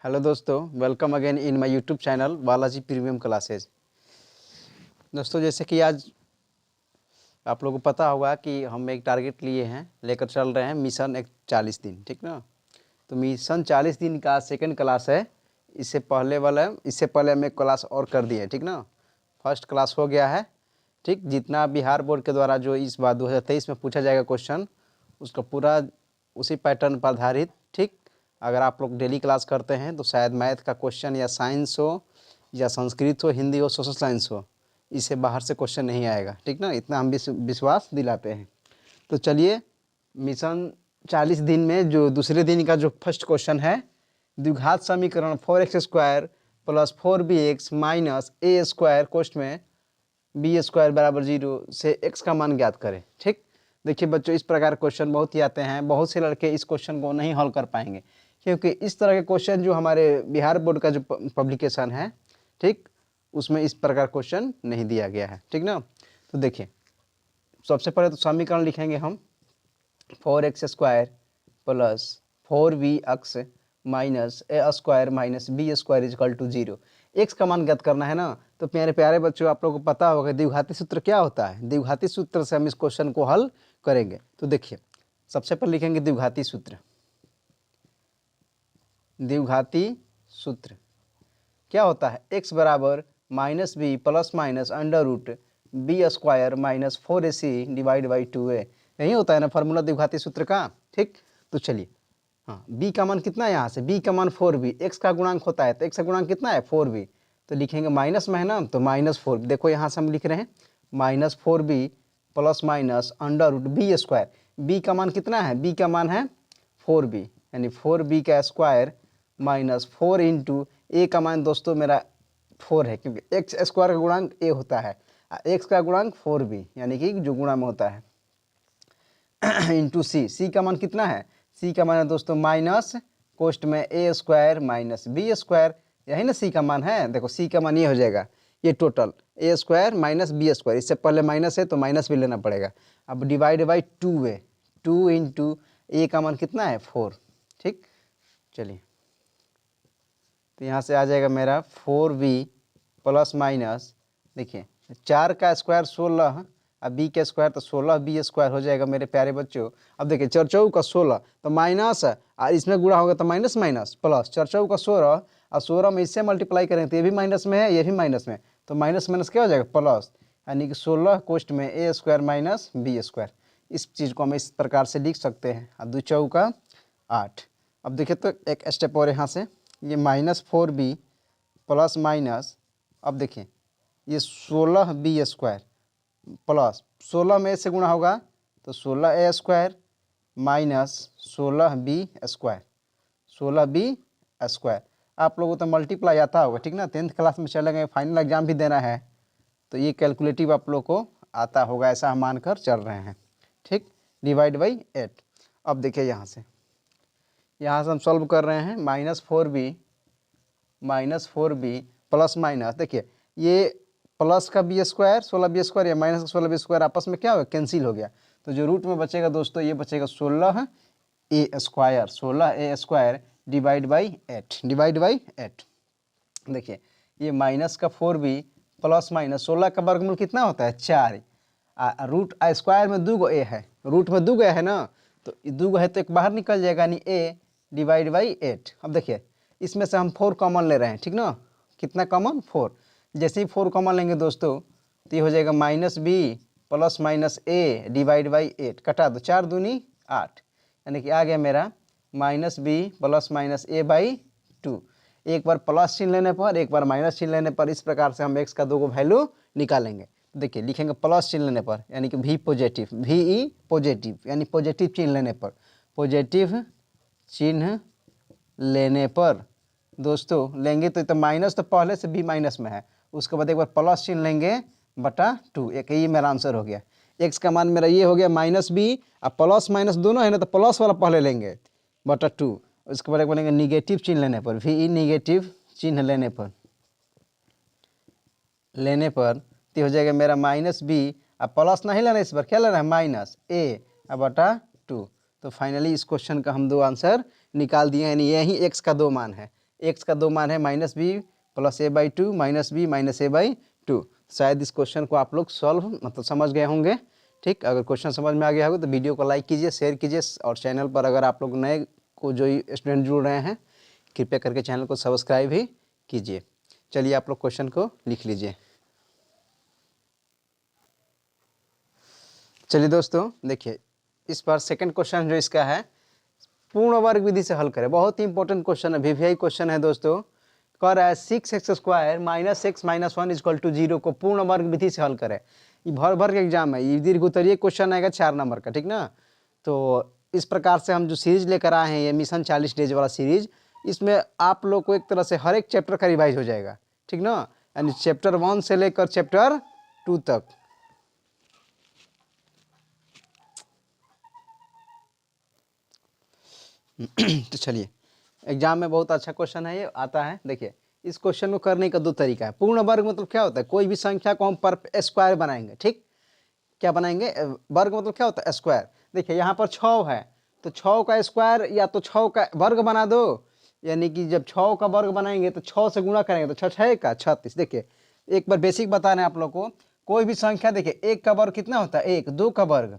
Hello दोस्तों, welcome again in my YouTube channel Balaji premium classes. दोस्तों, जैसे कि आज आप लोगों को पता होगा कि हम एक टारगेट लिए हैं, लेकर चल रहे हैं मिशन एक 40 दिन, ठीक ना। तो मिशन 40 दिन का सेकंड क्लास है। इससे पहले हम एक क्लास और कर दिए, ठीक ना। फर्स्ट क्लास हो गया है, ठीक। जितना बिहार बोर्ड के द्वारा जो इस बार 2023 में पूछा जाएगा क्वेश्चन, उसका पूरा उसी पैटर्न पर आधारित, ठीक। अगर आप लोग डेली क्लास करते हैं तो शायद मैथ का क्वेश्चन या साइंस हो या संस्कृत हो, हिंदी हो, सोशल साइंस हो, इससे बाहर से क्वेश्चन नहीं आएगा, ठीक ना। इतना हम विश्वास दिलाते हैं। तो चलिए, मिशन 40 दिन में जो दूसरे दिन का जो फर्स्ट क्वेश्चन है, द्विघात समीकरण 4x² plus 4bx minus a square कोष्ठ में b² बराबर 0 से x का मान ज्ञात करें, ठीक। देखिए बच्चों, इस प्रकार क्वेश्चन बहुत ही आते हैं। बहुत से लड़के इस क्वेश्चन को नहीं हल कर पाएंगे, क्योंकि इस तरह के क्वेश्चन जो हमारे बिहार बोर्ड का जो पब्लिकेशन है, ठीक, उसमें इस प्रकार क्वेश्चन नहीं दिया गया है, ठीक ना। तो देखिए, सबसे पहले तो समीकरण लिखेंगे हम 4x² plus 4bx minus a² minus b² equal to 0। X का मान ज्ञात करना है ना। तो मेरे प्यारे बच्चों, आप लोगों को पता होगा द्विघाती सूत्र क्या होता है। द्विघाती सूत्र से हम इस क्वेश्चन को हल करेंगे। तो देखिए, सबसे पहले लिखेंगे द्विघाती सूत्र। द्विघाती सूत्र क्या होता है? x बराबर minus b plus minus under root b² minus 4ac divide by 2a। यही होता है ना फार्मूला द्विघाती सूत्र का, ठीक। तो चलिए, हाँ, b का मान कितना है? यहाँ से b का मान 4b, x का गुणांक होता है तो x का गुणांक कितना है? 4b। तो लिखेंगे माइनस में है ना, तो माइनस 4। देखो यहाँ से हम लिख रहे हैं minus 4b plus minus under root b²। b का मान कितना है? b का मान है 4b, यानी 4b का स्क्वायर माइनस 4 इंटू ए का मान दोस्तों मेरा 4 है, क्योंकि x² का गुणांक a होता है, x का गुणांक 4b, यानी कि जो गुणा में होता है, इंटू c का मान कितना है? c का मान है दोस्तों माइनस कोष्ठ में a² माइनस b²। यही ना c का मान है। देखो c का मान ये हो जाएगा, ये टोटल a² माइनस b²। इससे पहले माइनस है तो माइनस भी लेना पड़ेगा। अब डिवाइड बाई 2a, 2 इंटू ए का मान कितना है? 4, ठीक। चलिए, तो यहाँ से आ जाएगा मेरा 4b प्लस माइनस, देखिए 4 का स्क्वायर 16 और b का स्क्वायर तो 16b² हो जाएगा मेरे प्यारे बच्चों। अब देखिए 4 चौक का 16 तो माइनस, और इसमें गुणा होगा तो माइनस माइनस प्लस, 4 चौक का 16 और 16 में इससे मल्टीप्लाई करेंगे तो ये भी माइनस में है, ये भी माइनस में, तो माइनस माइनस क्या हो जाएगा? प्लस, यानी कि 16 कोष्ठ में a² माइनस b²। इस चीज़ को हम इस प्रकार से लिख सकते हैं। और 2 चौका 8। अब देखिए तो एक स्टेप और यहाँ से, ये माइनस 4b प्लस माइनस, अब देखिए ये 16b² प्लस 16 में से गुणा होगा तो 16a² माइनस 16b², 16b²। आप लोगों को तो मल्टीप्लाई आता होगा, ठीक ना। 10th क्लास में चले गए, फाइनल एग्जाम भी देना है तो ये कैलकुलेटिव आप लोग को आता होगा, ऐसा हम मानकर चल रहे हैं, ठीक। Divide by 8। अब देखिए यहाँ से हम सॉल्व कर रहे हैं माइनस 4b प्लस माइनस, देखिए ये प्लस का b² 16b² या माइनस का 16b² आपस में क्या हो गया? कैंसिल हो गया। तो जो रूट में बचेगा दोस्तों, ये बचेगा 16a² डिवाइड बाई 8। देखिए ये माइनस का 4b प्लस माइनस 16 का वर्गमूल कितना होता है? 4। रूट स्क्वायर में 2 a है, रूट में 2 है ना, तो 2 है तो एक बाहर निकल जाएगा, यानी a डिवाइड बाई 8। अब देखिए इसमें से हम 4 कॉमन ले रहे हैं, ठीक ना। कितना कॉमन? 4। जैसे ही 4 कॉमन लेंगे दोस्तों तो ये हो जाएगा minus b plus minus a divide by 8। कटा दो, 4 दूनी 8, यानी कि आ गया मेरा minus b plus minus a by 2। एक बार प्लस चिन्ह लेने पर, एक बार माइनस चिन्ह लेने पर, इस प्रकार से हम x का 2 वैल्यू निकालेंगे। देखिए लिखेंगे प्लस चिन्ह लेने पर, यानी कि v पॉजिटिव, ve पॉजिटिव, यानी पॉजिटिव चिन्ह लेने पर, पॉजिटिव चिन्ह लेने पर दोस्तों लेंगे तो माइनस तो पहले से b माइनस में है, उसके बाद एक बार प्लस चिन्ह लेंगे बटा 2। एक ये मेरा आंसर हो गया। x का मान मेरा ये हो गया माइनस b, और प्लस माइनस दोनों है ना, तो प्लस वाला पहले लेंगे बटा 2। उसके बाद एक बोलेंगे निगेटिव चिन्ह लेने पर, ve निगेटिव चिन्ह लेने पर तो हो जाएगा मेरा माइनस b, अब प्लस नहीं लेना, इस बार क्या लेना है? माइनस a बटा 2। तो फाइनली इस क्वेश्चन का हम 2 आंसर निकाल दिए, यानी यही x का 2 मान है। एक्स का 2 मान है -b + a/2 -b - a/2। शायद इस क्वेश्चन को आप लोग सॉल्व मतलब समझ गए होंगे। ठीक, अगर क्वेश्चन समझ में आ गया होगा तो वीडियो को लाइक कीजिए, शेयर कीजिए, और चैनल पर अगर आप लोग नए को जो स्टूडेंट जुड़ रहे हैं कृपया करके चैनल को सब्सक्राइब भी कीजिए। चलिए आप लोग क्वेश्चन को लिख लीजिए। चलिए दोस्तों देखिए, इस बार सेकंड क्वेश्चन जो इसका है पूर्ण वर्ग विधि से हल करें। बहुत ही इंपॉर्टेंट क्वेश्चन है, वीवीआई क्वेश्चन है दोस्तों। कह रहा है 6x² - x - 1 = 0 को पूर्ण वर्ग विधि से हल करें। ये भर के एग्जाम है, ये दीर्घ उत्तरीय क्वेश्चन आएगा 4 नंबर का, ठीक ना। तो इस प्रकार से हम जो सीरीज लेकर आए हैं, ये मिशन 40 डेज वाला सीरीज, इसमें आप लोग को एक तरह से हर एक चैप्टर का रिवाइज हो जाएगा, ठीक ना। यानी चैप्टर 1 से लेकर चैप्टर 2 तक। तो चलिए, एग्जाम में बहुत अच्छा क्वेश्चन है, ये आता है। देखिए, इस क्वेश्चन को करने का 2 तरीका है। पूर्ण वर्ग मतलब क्या होता है, कोई भी संख्या को हम पर स्क्वायर बनाएंगे। ठीक, क्या बनाएंगे, वर्ग मतलब क्या होता है, स्क्वायर। देखिए यहाँ पर 6 है तो 6 का स्क्वायर या तो 6 का वर्ग बना दो, यानी कि जब 6 का वर्ग बनाएंगे तो 6 से गुणा करेंगे तो 6 का 36। देखिए एक बार बेसिक बता रहे हैं आप लोग को, कोई भी संख्या देखिए 1 का वर्ग कितना होता है, 1, 2 का वर्ग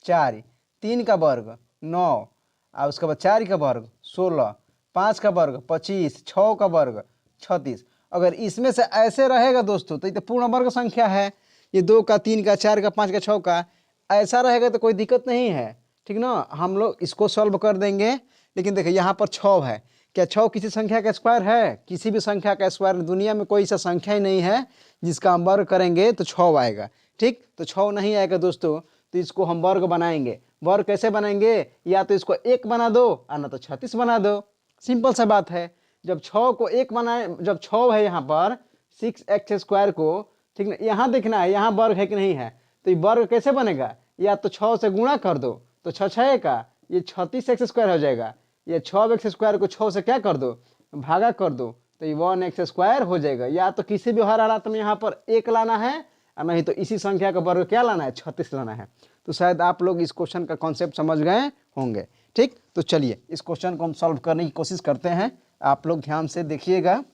4, 3 का वर्ग 9, और उसके बाद 4 का वर्ग 16, 5 का वर्ग 25, 6 का वर्ग 36। अगर इसमें से ऐसे रहेगा दोस्तों तो ये तो पूर्ण वर्ग संख्या है। ये 2 का, 3 का, 4 का, 5 का, 6 का ऐसा रहेगा तो कोई दिक्कत नहीं है, ठीक ना। हम लोग इसको सॉल्व कर देंगे। लेकिन देखिए यहाँ पर 6 है, क्या 6 किसी संख्या का स्क्वायर है, किसी भी संख्या का स्क्वायर दुनिया में कोई सा संख्या ही नहीं है जिसका हम वर्ग करेंगे तो 6 आएगा। ठीक, तो 6 नहीं आएगा दोस्तों, तो इसको हम वर्ग बनाएंगे। वर्ग कैसे बनाएंगे, या तो इसको 1 बना दो और ना तो 36 बना दो, सिंपल सा बात है। जब 6 को 1 बनाए, जब 6 है यहाँ पर 6x² को, ठीक ना, यहाँ देखना है यहाँ वर्ग है कि नहीं है, तो ये वर्ग कैसे बनेगा, या तो 6 से गुणा कर दो तो 6 का ये 36x² हो जाएगा, ये 6x² को 6 से क्या कर दो, भागा कर दो, तो ये 1x² हो जाएगा। या तो किसी भी हर हालत में यहाँ पर 1 लाना है, और नहीं तो इसी संख्या का वर्ग क्या लाना है, 36 लाना है। तो शायद आप लोग इस क्वेश्चन का कॉन्सेप्ट समझ गए होंगे। ठीक, तो चलिए इस क्वेश्चन को हम सॉल्व करने की कोशिश करते हैं। आप लोग ध्यान से देखिएगा,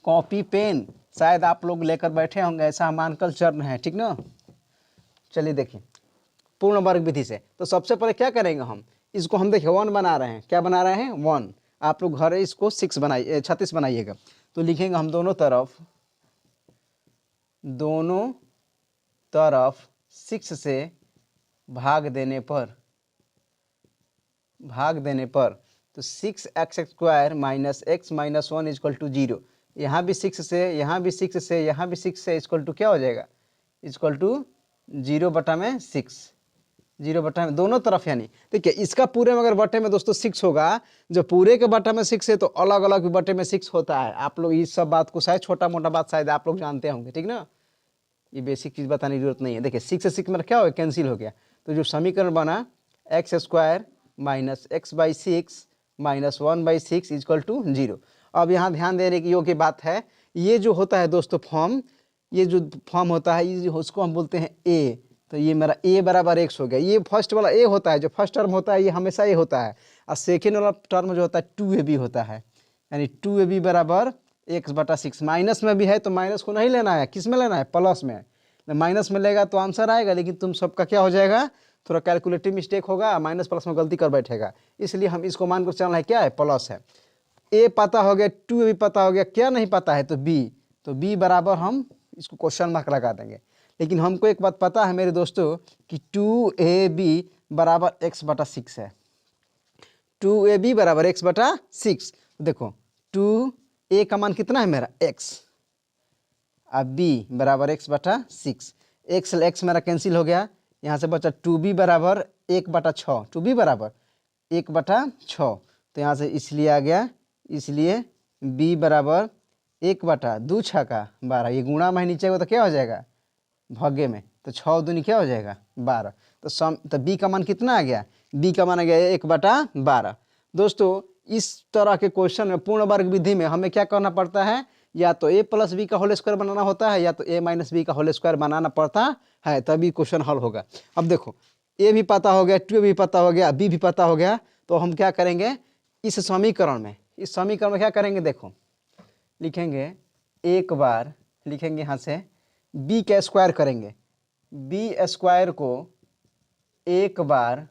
कॉपी पेन शायद आप लोग लेकर बैठे होंगे, ऐसा हम मानकर चल रहे हैं, ठीक ना। चलिए देखिए, पूर्ण वर्ग विधि से तो सबसे पहले क्या करेंगे, हम इसको हम देखिए 1 बना रहे हैं। क्या बना रहे हैं, 1। आप लोग घर इसको 6 बनाइए, 36 बनाइएगा। तो लिखेंगे हम दोनों तरफ 6 से भाग देने पर तो 6x² - x - 1 = 0। यहाँ भी 6 से, यहाँ भी 6 से, यहाँ भी 6 से, इक्वल टू क्या हो जाएगा, इक्वल टू 0/6, 0/में दोनों तरफ। यानी देखिए इसका पूरे में अगर बटे में दोस्तों 6 होगा, जो पूरे के बटे में 6 है तो अलग अलग भी बटे में 6 होता है। आप लोग इस सब बात को शायद छोटा मोटा बात शायद आप लोग जानते होंगे, ठीक ना। ये बेसिक चीज़ बताने की जरूरत नहीं है। देखिए 6 से 6 में क्या हो गया, कैंसिल हो गया। तो जो समीकरण बना x² - x/6 - 1/6 = 0। अब यहाँ ध्यान देने की योग्य बात है, ये जो होता है दोस्तों फॉर्म, ये जो फॉर्म होता है ये उसको हम बोलते हैं a। तो ये मेरा a बराबर x हो गया। ये फर्स्ट वाला a होता है, जो फर्स्ट टर्म होता है ये हमेशा a होता है, और सेकेंड वाला टर्म जो होता है 2ab होता है। यानी 2ab बराबर x/6। माइनस में भी है तो माइनस को नहीं लेना है, किस में लेना है, प्लस में। माइनस में लेगा तो आंसर आएगा, लेकिन तुम सबका क्या हो जाएगा, थोड़ा कैलकुलेटिव मिस्टेक होगा, माइनस प्लस में गलती कर बैठेगा। इसलिए हम इसको मान कर चलना है क्या है, प्लस है। a पता हो गया, 2ab पता हो गया, क्या नहीं पता है तो b। तो b बराबर हम इसको क्वेश्चन मार्क लगा देंगे। लेकिन हमको एक बात पता है मेरे दोस्तों कि 2ab बराबर x/6 है। 2ab बराबर x/6। देखो 2a का मान कितना है मेरा, x, अब b बराबर x/6। x मेरा कैंसिल हो गया, यहाँ से बचा 2b बराबर 1/6। 2b बराबर 1/6, तो यहाँ से इसलिए आ गया, इसलिए b बराबर 1/2 6 का 12। ये गुणा में नीचे को तो क्या हो जाएगा, भाग्य में, तो 6 दूनी क्या हो जाएगा, 12। तो b का मान कितना आ गया, b का मान आ गया 1/12। दोस्तों इस तरह के क्वेश्चन में पूर्ण वर्ग विधि में हमें क्या करना पड़ता है, या तो a + b का होल स्क्वायर बनाना होता है, या तो a - b का होल स्क्वायर बनाना पड़ता है, तभी क्वेश्चन हल होगा। अब देखो a भी पता हो गया, 2 भी पता हो गया, b भी पता हो गया, तो हम क्या करेंगे, इस इस समीकरण में क्या करेंगे, देखो लिखेंगे एक बार, लिखेंगे यहाँ से b का स्क्वायर करेंगे, b स्क्वायर को एक बार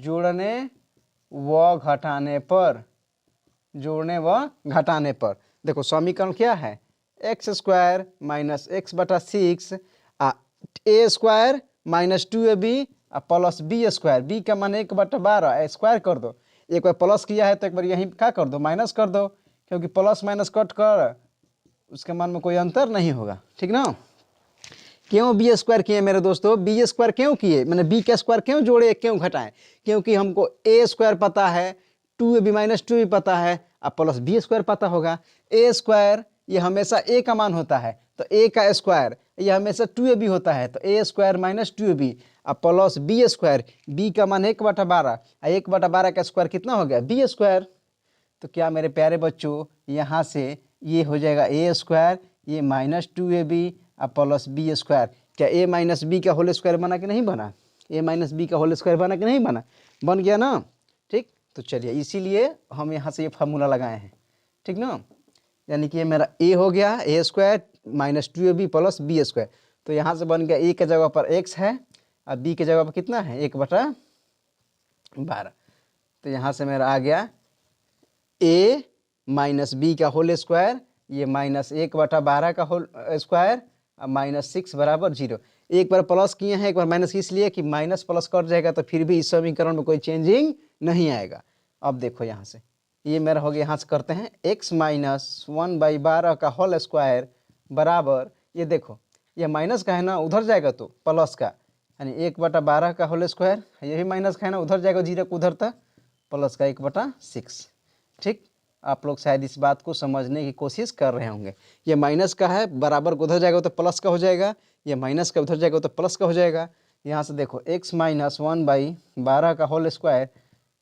जोड़ने व घटाने पर, जोड़ने व घटाने पर, देखो समीकरण क्या है, एक्स स्क्वायर माइनस एक्स बटा 6 a square minus 2ab plus b square, b का मान 1/12 स्क्वायर कर दो, एक बार प्लस किया है तो एक बार यहीं क्या कर दो, माइनस कर दो, क्योंकि प्लस माइनस कट कर उसके मान में कोई अंतर नहीं होगा, ठीक ना। क्यों बी स्क्वायर किए मेरे दोस्तों, बी स्क्वायर क्यों किए, मैंने बी का स्क्वायर क्यों जोड़े क्यों घटाएं, क्योंकि हमको ए स्क्वायर पता है, 2ab माइनस 2 भी पता है, अब प्लस बी स्क्वायर पता होगा। ए स्क्वायर ये हमेशा ए का मान होता है, तो ए का स्क्वायर ये हमेशा 2ab होता है, तो ए स्क्वायर माइनस 2ab अब प्लस बी स्क्वायर, बी का मान 1/12, 1/12 का स्क्वायर कितना हो गया, बी स्क्वायर। तो क्या मेरे प्यारे बच्चों, यहाँ से ये हो जाएगा ए स्क्वायर, ये minus 2ab plus b square, क्या ए माइनस बी का होल स्क्वायर बना कि नहीं बना, ए माइनस बी का होल स्क्वायर बना कि नहीं बना, बन गया ना, ठीक। तो चलिए इसीलिए हम यहाँ से ये फार्मूला लगाए हैं, ठीक ना, यानी कि ये मेरा ए हो गया, a square minus 2ab plus b square, तो यहाँ से बन गया ए के जगह पर x है और बी के जगह पर कितना है 1/12, तो यहाँ से मेरा आ गया a माइनस बी का होल स्क्वायर, ये माइनस 1/12 का होल स्क्वायर और माइनस 6 बराबर 0। एक बार प्लस किए हैं एक बार माइनस, इसलिए कि माइनस प्लस कट जाएगा तो फिर भी इस समीकरण में कोई चेंजिंग नहीं आएगा। अब देखो यहाँ से ये मेरा हो गया, यहाँ से करते हैं x माइनस 1/12 का होल स्क्वायर बराबर, ये देखो ये माइनस का है ना, उधर जाएगा तो प्लस का, यानी 1/12 का होल स्क्वायर, ये भी माइनस का है ना, उधर जाएगा 0 को उधर तक, प्लस का 1/6, ठीक। आप लोग शायद इस बात को समझने की कोशिश कर रहे होंगे, ये माइनस का है बराबर को उधर जाएगा तो प्लस का हो जाएगा, ये माइनस का उधर जाएगा तो प्लस का हो जाएगा। यहाँ से देखो x माइनस 1/12 का होल स्क्वायर,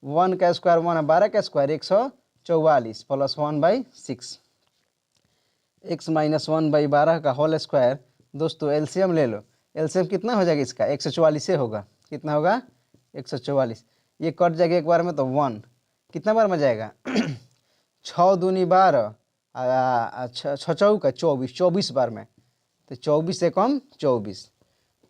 1 का स्क्वायर 1 12 का स्क्वायर 144 प्लस 1/6, x माइनस 1/12 का होल स्क्वायर, दोस्तों एलसीएम ले लो, एलसीएम कितना हो जाएगा इसका 144 से होगा, कितना होगा 144, ये कट जाएगा एक बार में तो 1, कितना बार में जाएगा 6 दूनी 12, 6 चौका 24, 24 बार में, तो 24 से कम 24,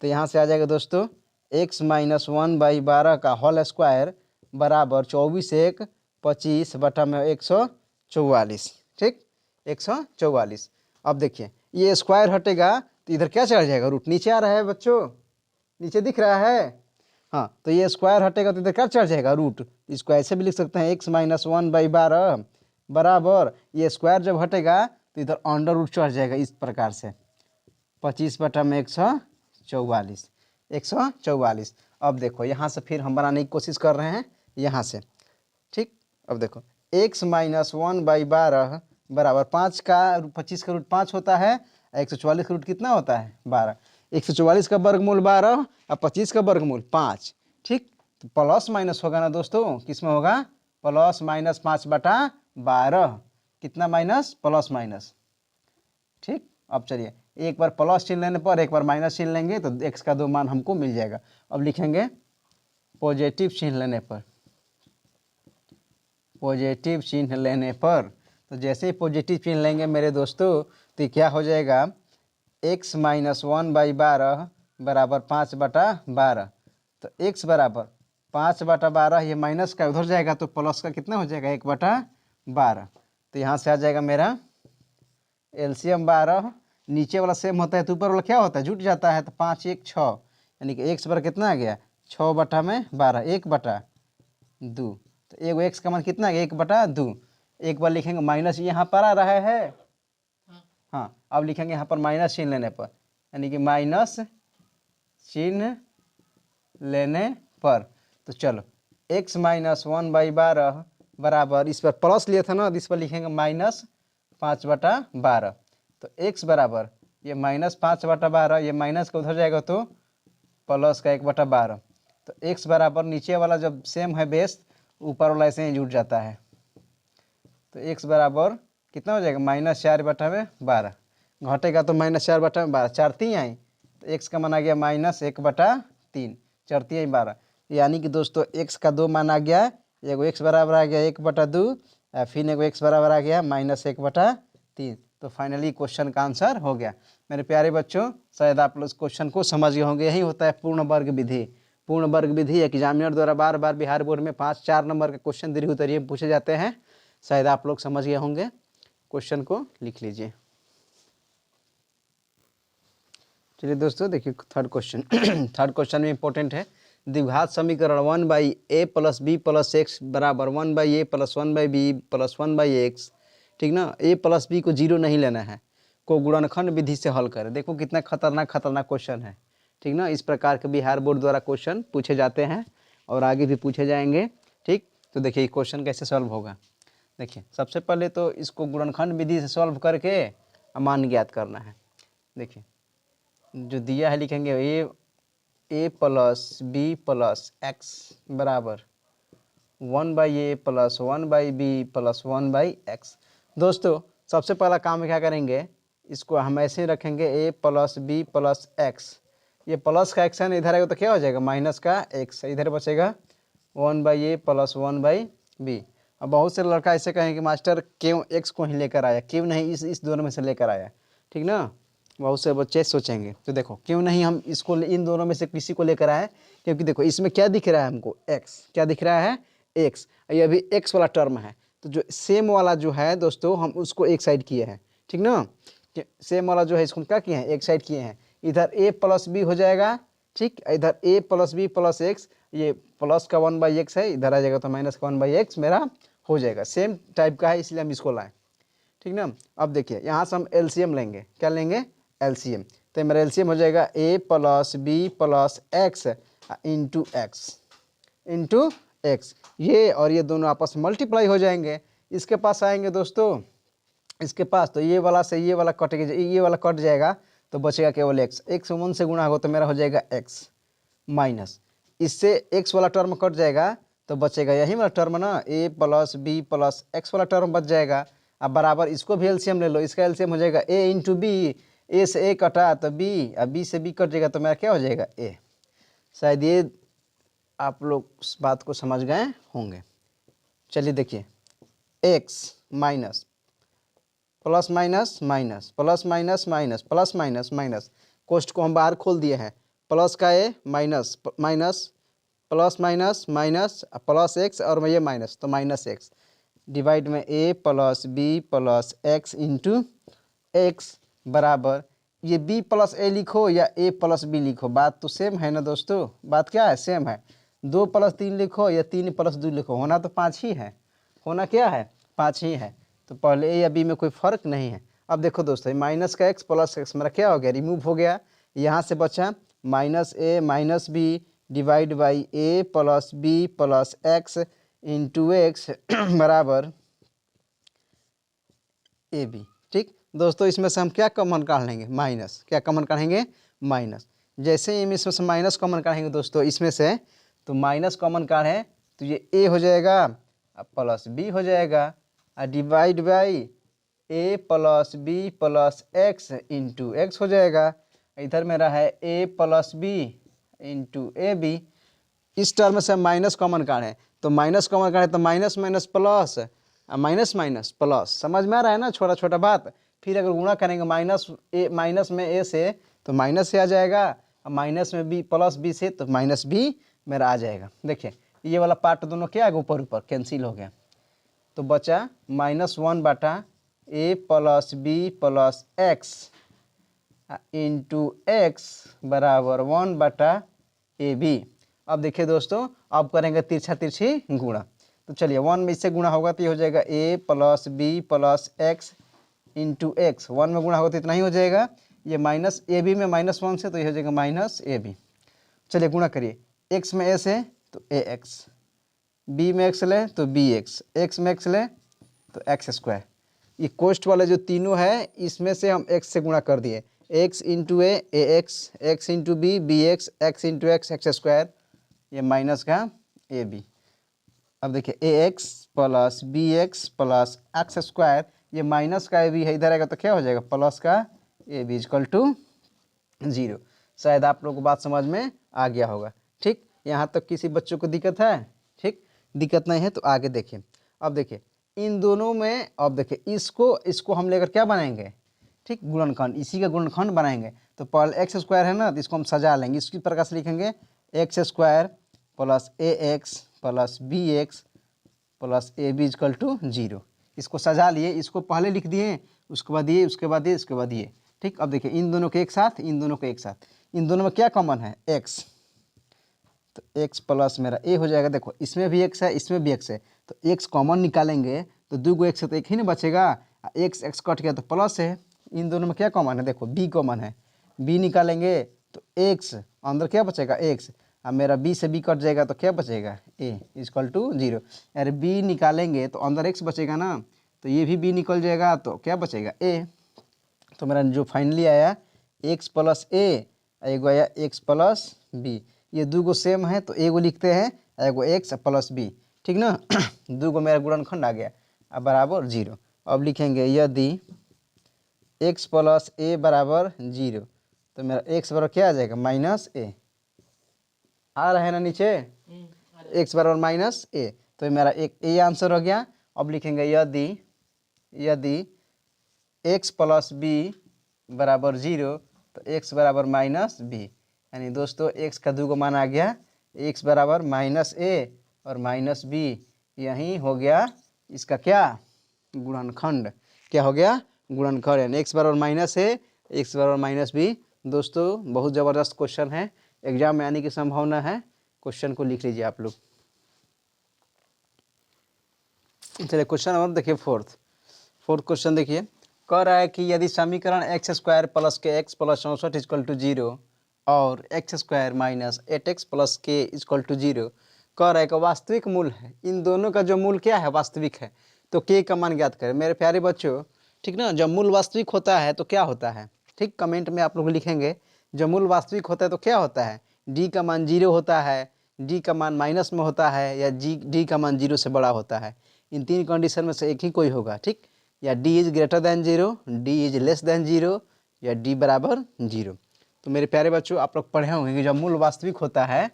तो यहाँ से आ जाएगा दोस्तों x माइनस 1/12 का होल स्क्वायर बराबर 24 1 25 बटा में 144, ठीक 144। अब देखिए ये स्क्वायर हटेगा तो इधर क्या चढ़ जाएगा, रूट नीचे आ रहा है बच्चों, नीचे दिख रहा है, हाँ तो ये स्क्वायर हटेगा तो इधर क्या चढ़ जाएगा रूट, इसको ऐसे भी लिख सकते हैं x माइनस 1/12 बराबर, ये स्क्वायर जब हटेगा तो इधर अंडर रूट चढ़ जाएगा इस प्रकार से, 25 बटा में 144, 144। अब देखो यहाँ से फिर हम बनाने की कोशिश कर रहे हैं यहाँ से, ठीक। अब देखो x माइनस 1/12 बराबर 5 का 25 का रूट 5 होता है, 144 का रूट कितना होता है 12, 144 का वर्गमूल 12 और 25 का वर्गमूल 5, ठीक। तो प्लस माइनस होगा ना दोस्तों, किस में होगा प्लस माइनस 5/12, कितना माइनस प्लस माइनस, ठीक। अब चलिए एक बार प्लस चिन्ह लेने पर एक बार माइनस चिन्ह लेंगे तो x का 2 मान हमको मिल जाएगा। अब लिखेंगे पॉजिटिव चिन्ह लेने पर, पॉजिटिव चिन्ह लेने पर, तो जैसे ही पॉजिटिव चिन्ह लेंगे मेरे दोस्तों तो क्या हो जाएगा x माइनस 1/12 बराबर 5/12, तो x बराबर 5/12, ये माइनस का उधर जाएगा तो प्लस का कितना हो जाएगा 1/12, तो यहाँ से आ जाएगा मेरा एलसीएम 12, नीचे वाला सेम होता है तो ऊपर वाला क्या होता है जुट जाता है, तो 5 1 6, यानी कि x बराबर कितना आ गया 6/12 1/2, तो एगो x का मान कितना आ गया 1/2। एक बार लिखेंगे माइनस, यहाँ पर आ रहा है, हाँ अब लिखेंगे यहाँ पर माइनस चिन्ह लेने पर, यानी कि माइनस चिन्ह लेने पर, तो चलो x माइनस 1/12 बराबर, इस पर प्लस लिया था ना, इस पर लिखेंगे माइनस 5/12, तो x बराबर ये माइनस 5/12, ये माइनस का उधर जाएगा तो प्लस का 1/12, तो x बराबर नीचे वाला जब सेम है बेस, ऊपर वाला ऐसे ही जुट जाता है, तो x बराबर कितना हो जाएगा -4/12, घटेगा तो -4/12, 4 3 आई तो x का मान आ गया -1/3, 4 3 12, यानी कि दोस्तों x का 2 मान आ गया एगो x बराबर आ गया 1/2 और फिर एगो x बराबर आ गया -1/3। तो फाइनली क्वेश्चन का आंसर हो गया। मेरे प्यारे बच्चों, शायद आप लोग क्वेश्चन को समझ गए होंगे। यही होता है पूर्ण वर्ग विधि। पूर्ण वर्ग विधि एग्जामिनर द्वारा बार बार बिहार बोर्ड में 5-4 नंबर के क्वेश्चन दीर्घ उत्तरीय पूछे जाते हैं। शायद आप लोग समझ गए होंगे। क्वेश्चन को लिख लीजिए। चलिए दोस्तों देखिए थर्ड क्वेश्चन। थर्ड क्वेश्चन में इंपॉर्टेंट है। द्विघात समीकरण 1/a + b + x बराबर 1/a + 1/b + 1/x, ठीक ना। a + b को 0 नहीं लेना है, को गुणनखंड विधि से हल करें। देखो कितना खतरनाक क्वेश्चन है, ठीक ना। इस प्रकार के बिहार बोर्ड द्वारा क्वेश्चन पूछे जाते हैं और आगे भी पूछे जाएंगे, ठीक। तो देखिए क्वेश्चन कैसे सॉल्व होगा। देखिए सबसे पहले तो इसको गुणनखंड विधि से सॉल्व करके मान ज्ञात करना है। देखिए जो दिया है लिखेंगे a + b + x बराबर 1/a + 1/b + 1/x। दोस्तों सबसे पहला काम क्या करेंगे, इसको हम ऐसे रखेंगे a + b + x। ये प्लस का एक्स है ना, इधर आएगा तो क्या हो जाएगा माइनस का x, इधर बचेगा 1/a + 1/b। अब बहुत से लड़का ऐसे कहेंगे कि मास्टर क्यों x को ही लेकर आया, क्यों नहीं इस दोनों में से लेकर आया, ठीक ना। बहुत से बच्चे सोचेंगे। तो देखो क्यों नहीं हम इसको इन दोनों में से किसी को लेकर आए, क्योंकि देखो इसमें क्या दिख रहा है हमको x, क्या दिख रहा है x। ये अभी x वाला टर्म है, तो जो सेम वाला जो है दोस्तों हम उसको एक साइड किए हैं, ठीक ना। सेम वाला जो है इसको हम क्या किए हैं, एक साइड किए हैं। इधर a + b हो जाएगा, ठीक। इधर a + b + x, ये प्लस का 1/x है, इधर आ जाएगा तो माइनस का 1/x मेरा हो जाएगा। सेम टाइप का है इसलिए हम इसको लाएं, ठीक ना। अब देखिए यहाँ से हम एलसीएम लेंगे, क्या लेंगे एलसीएम। तो मेरा एलसीएम हो जाएगा a + b + x into x। ये और ये दोनों आपस में मल्टीप्लाई हो जाएंगे। इसके पास आएंगे दोस्तों, इसके पास तो ये वाला से ये वाला कट के ये वाला कट जाएगा तो बचेगा केवल x। x 1 से गुणा होगा तो मेरा हो जाएगा x माइनस, इससे x वाला टर्म कट जाएगा तो बचेगा यही वाला टर्म ना, a + b + x वाला टर्म बच जाएगा। अब बराबर इसको भी एलसीएम ले लो, इसका एलसीएम हो जाएगा a × b। a से a कटा तो b, अब b से b कट जाएगा तो मेरा क्या हो जाएगा a। शायद ये आप लोग उस बात को समझ गए होंगे। चलिए देखिए x minus plus minus minus plus minus minus plus minus minus, कोष्ट को हम बाहर खोल दिए हैं। प्लस का a minus minus plus minus minus plus x और ये माइनस तो माइनस x डिवाइड में a + b + x into x बराबर ये b + a लिखो या a + b लिखो, बात तो सेम है ना दोस्तों। बात क्या है, सेम है। 2 + 3 लिखो या 3 + 2 लिखो, होना तो 5 ही है, होना क्या है 5 ही है। तो पहले ए या बी में कोई फ़र्क नहीं है। अब देखो दोस्तों माइनस का x + x मेरा क्या हो गया, रिमूव हो गया। यहाँ से बचा -a - b divide by a + b + x into x बराबर ए बी, ठीक। दोस्तों इसमें से हम क्या कॉमन काढ़ लेंगे, माइनस। क्या कॉमन काढ़ेंगे, माइनस। जैसे ही हम इसमें से माइनस कॉमन काढ़ेंगे दोस्तों इसमें से, तो माइनस कॉमन काढ़े तो ये a हो जाएगा प्लस b हो जाएगा divide by a + b + x into x हो जाएगा। इधर मेरा है a + b into a b. इस टर्म से हम माइनस कॉमन काढ़ें तो माइनस कॉमन काढ़े तो minus minus plus minus minus plus, समझ में आ रहा है ना छोटा छोटा बात। फिर अगर गुणा करेंगे माइनस में a से तो माइनस से आ जाएगा, और माइनस में b + b से तो माइनस b मेरा आ जाएगा। देखिए ये वाला पार्ट दोनों क्या है ऊपर ऊपर कैंसिल हो गया, तो बचा -1/a + b + x into x बराबर 1/ab। अब देखिए दोस्तों अब करेंगे तिरछा तिरछी गुणा। तो चलिए 1 में इससे गुणा होगा तो ये हो जाएगा a + b + x into x। 1 में गुणा होगा तो इतना ही हो जाएगा। ये माइनस ए बी में -1 से तो ये हो जाएगा -ab। चलिए गुणा करिए, x में a से तो ax, b में x ले तो bx, x में x ले तो x²। ये कोष्ट वाले जो तीनों है इसमें से हम x से गुणा कर दिए, x into a ax, x into b bx, x into x x², ये माइनस का ab। अब देखिए ax + bx + x², ये माइनस का ab है, इधर आएगा तो क्या हो जाएगा प्लस का ab = 0। शायद आप लोग को बात समझ में आ गया होगा, ठीक। यहाँ तक किसी बच्चों को दिक्कत है, ठीक। दिक्कत नहीं है तो आगे देखिए। अब देखिए इन दोनों में, अब देखिए इसको हम लेकर क्या बनाएंगे, ठीक, गुणनखंड, इसी का गुणनखंड बनाएंगे। तो पहले एक्स स्क्वायर है ना, तो इसको हम सजा लेंगे, इसकी प्रकार से लिखेंगे x square plus a x plus b x plus a b equal to 0। इसको सजा लिए, इसको पहले लिख दिए, उसके बाद ये, उसके बाद ये, उसके बाद ये, ठीक। अब देखिए इन दोनों के एक साथ, इन दोनों के एक साथ, इन दोनों में क्या कॉमन है, एक्स, तो एक्स प्लस मेरा ए हो जाएगा। देखो इसमें भी एक्स है, इसमें भी एक्स है, तो एक्स कॉमन निकालेंगे तो दो गो एक्स है तो एक ही ना बचेगा, एक्स एक्स कट गया तो प्लस है। इन दोनों में क्या कॉमन है, देखो बी कॉमन है, बी निकालेंगे तो एक्स, अंदर क्या बचेगा एक्स, अब मेरा बी से बी कट जाएगा तो क्या बचेगा ए इजकल टू 0। अरे बी निकालेंगे तो अंदर एक्स बचेगा ना, तो ये भी बी निकल जाएगा तो क्या बचेगा ए। तो मेरा जो फाइनली आया एक्स प्लस ए, एगो आया एक्स प्लस बी, ये दो गो सेम है तो एगो लिखते हैं, एगो एक्स प्लस बी, ठीक ना। दो गो मेरा गुणनखंड आ गया, अब बराबर 0। अब लिखेंगे यदि एक्स प्लस ए बराबर 0, तो मेरा एक्स बराबर क्या आ जाएगा माइनस ए, आ रहा है ना नीचे, एक्स बराबर माइनस ए, तो मेरा एक ए आंसर हो गया। अब लिखेंगे यदि एक्स प्लस बी बराबर 0, तो एक्स बराबर माइनस बी, यानी दोस्तों एक्स का दो गो मान आ गया, एक्स बराबर माइनस ए और माइनस बी, यही हो गया इसका क्या गुणनखंड, क्या हो गया गुणनखंड, यानी एक्स बराबर माइनस ए, एक्स बराबर माइनस बी। दोस्तों बहुत ज़बरदस्त क्वेश्चन है, एग्जाम में आने की संभावना है, क्वेश्चन को लिख लीजिए आप लोग। चलिए क्वेश्चन नंबर देखिए फोर्थ क्वेश्चन देखिए, कह रहा है कि यदि समीकरण एक्स स्क्वायर प्लस के एक्स प्लस 64 इजकल टू 0 और x square minus 8x plus के इजकल टू 0, कह रहा है कि वास्तविक मूल है, इन दोनों का जो मूल क्या है वास्तविक है, तो के का मान ज्ञात करें। मेरे प्यारे बच्चों, ठीक ना, जब मूल वास्तविक होता है तो क्या होता है, ठीक, कमेंट में आप लोग लिखेंगे, जब मूल वास्तविक होता है तो क्या होता है, डी का मान 0 होता है, डी का मान माइनस में होता है, या डी का मान 0 से बड़ा होता है। इन तीन कंडीशन में से एक ही कोई होगा, ठीक, या D is greater than 0, D is less than 0, या डी बराबर 0। तो मेरे प्यारे बच्चों आप लोग पढ़े होंगे कि जब मूल वास्तविक होता है,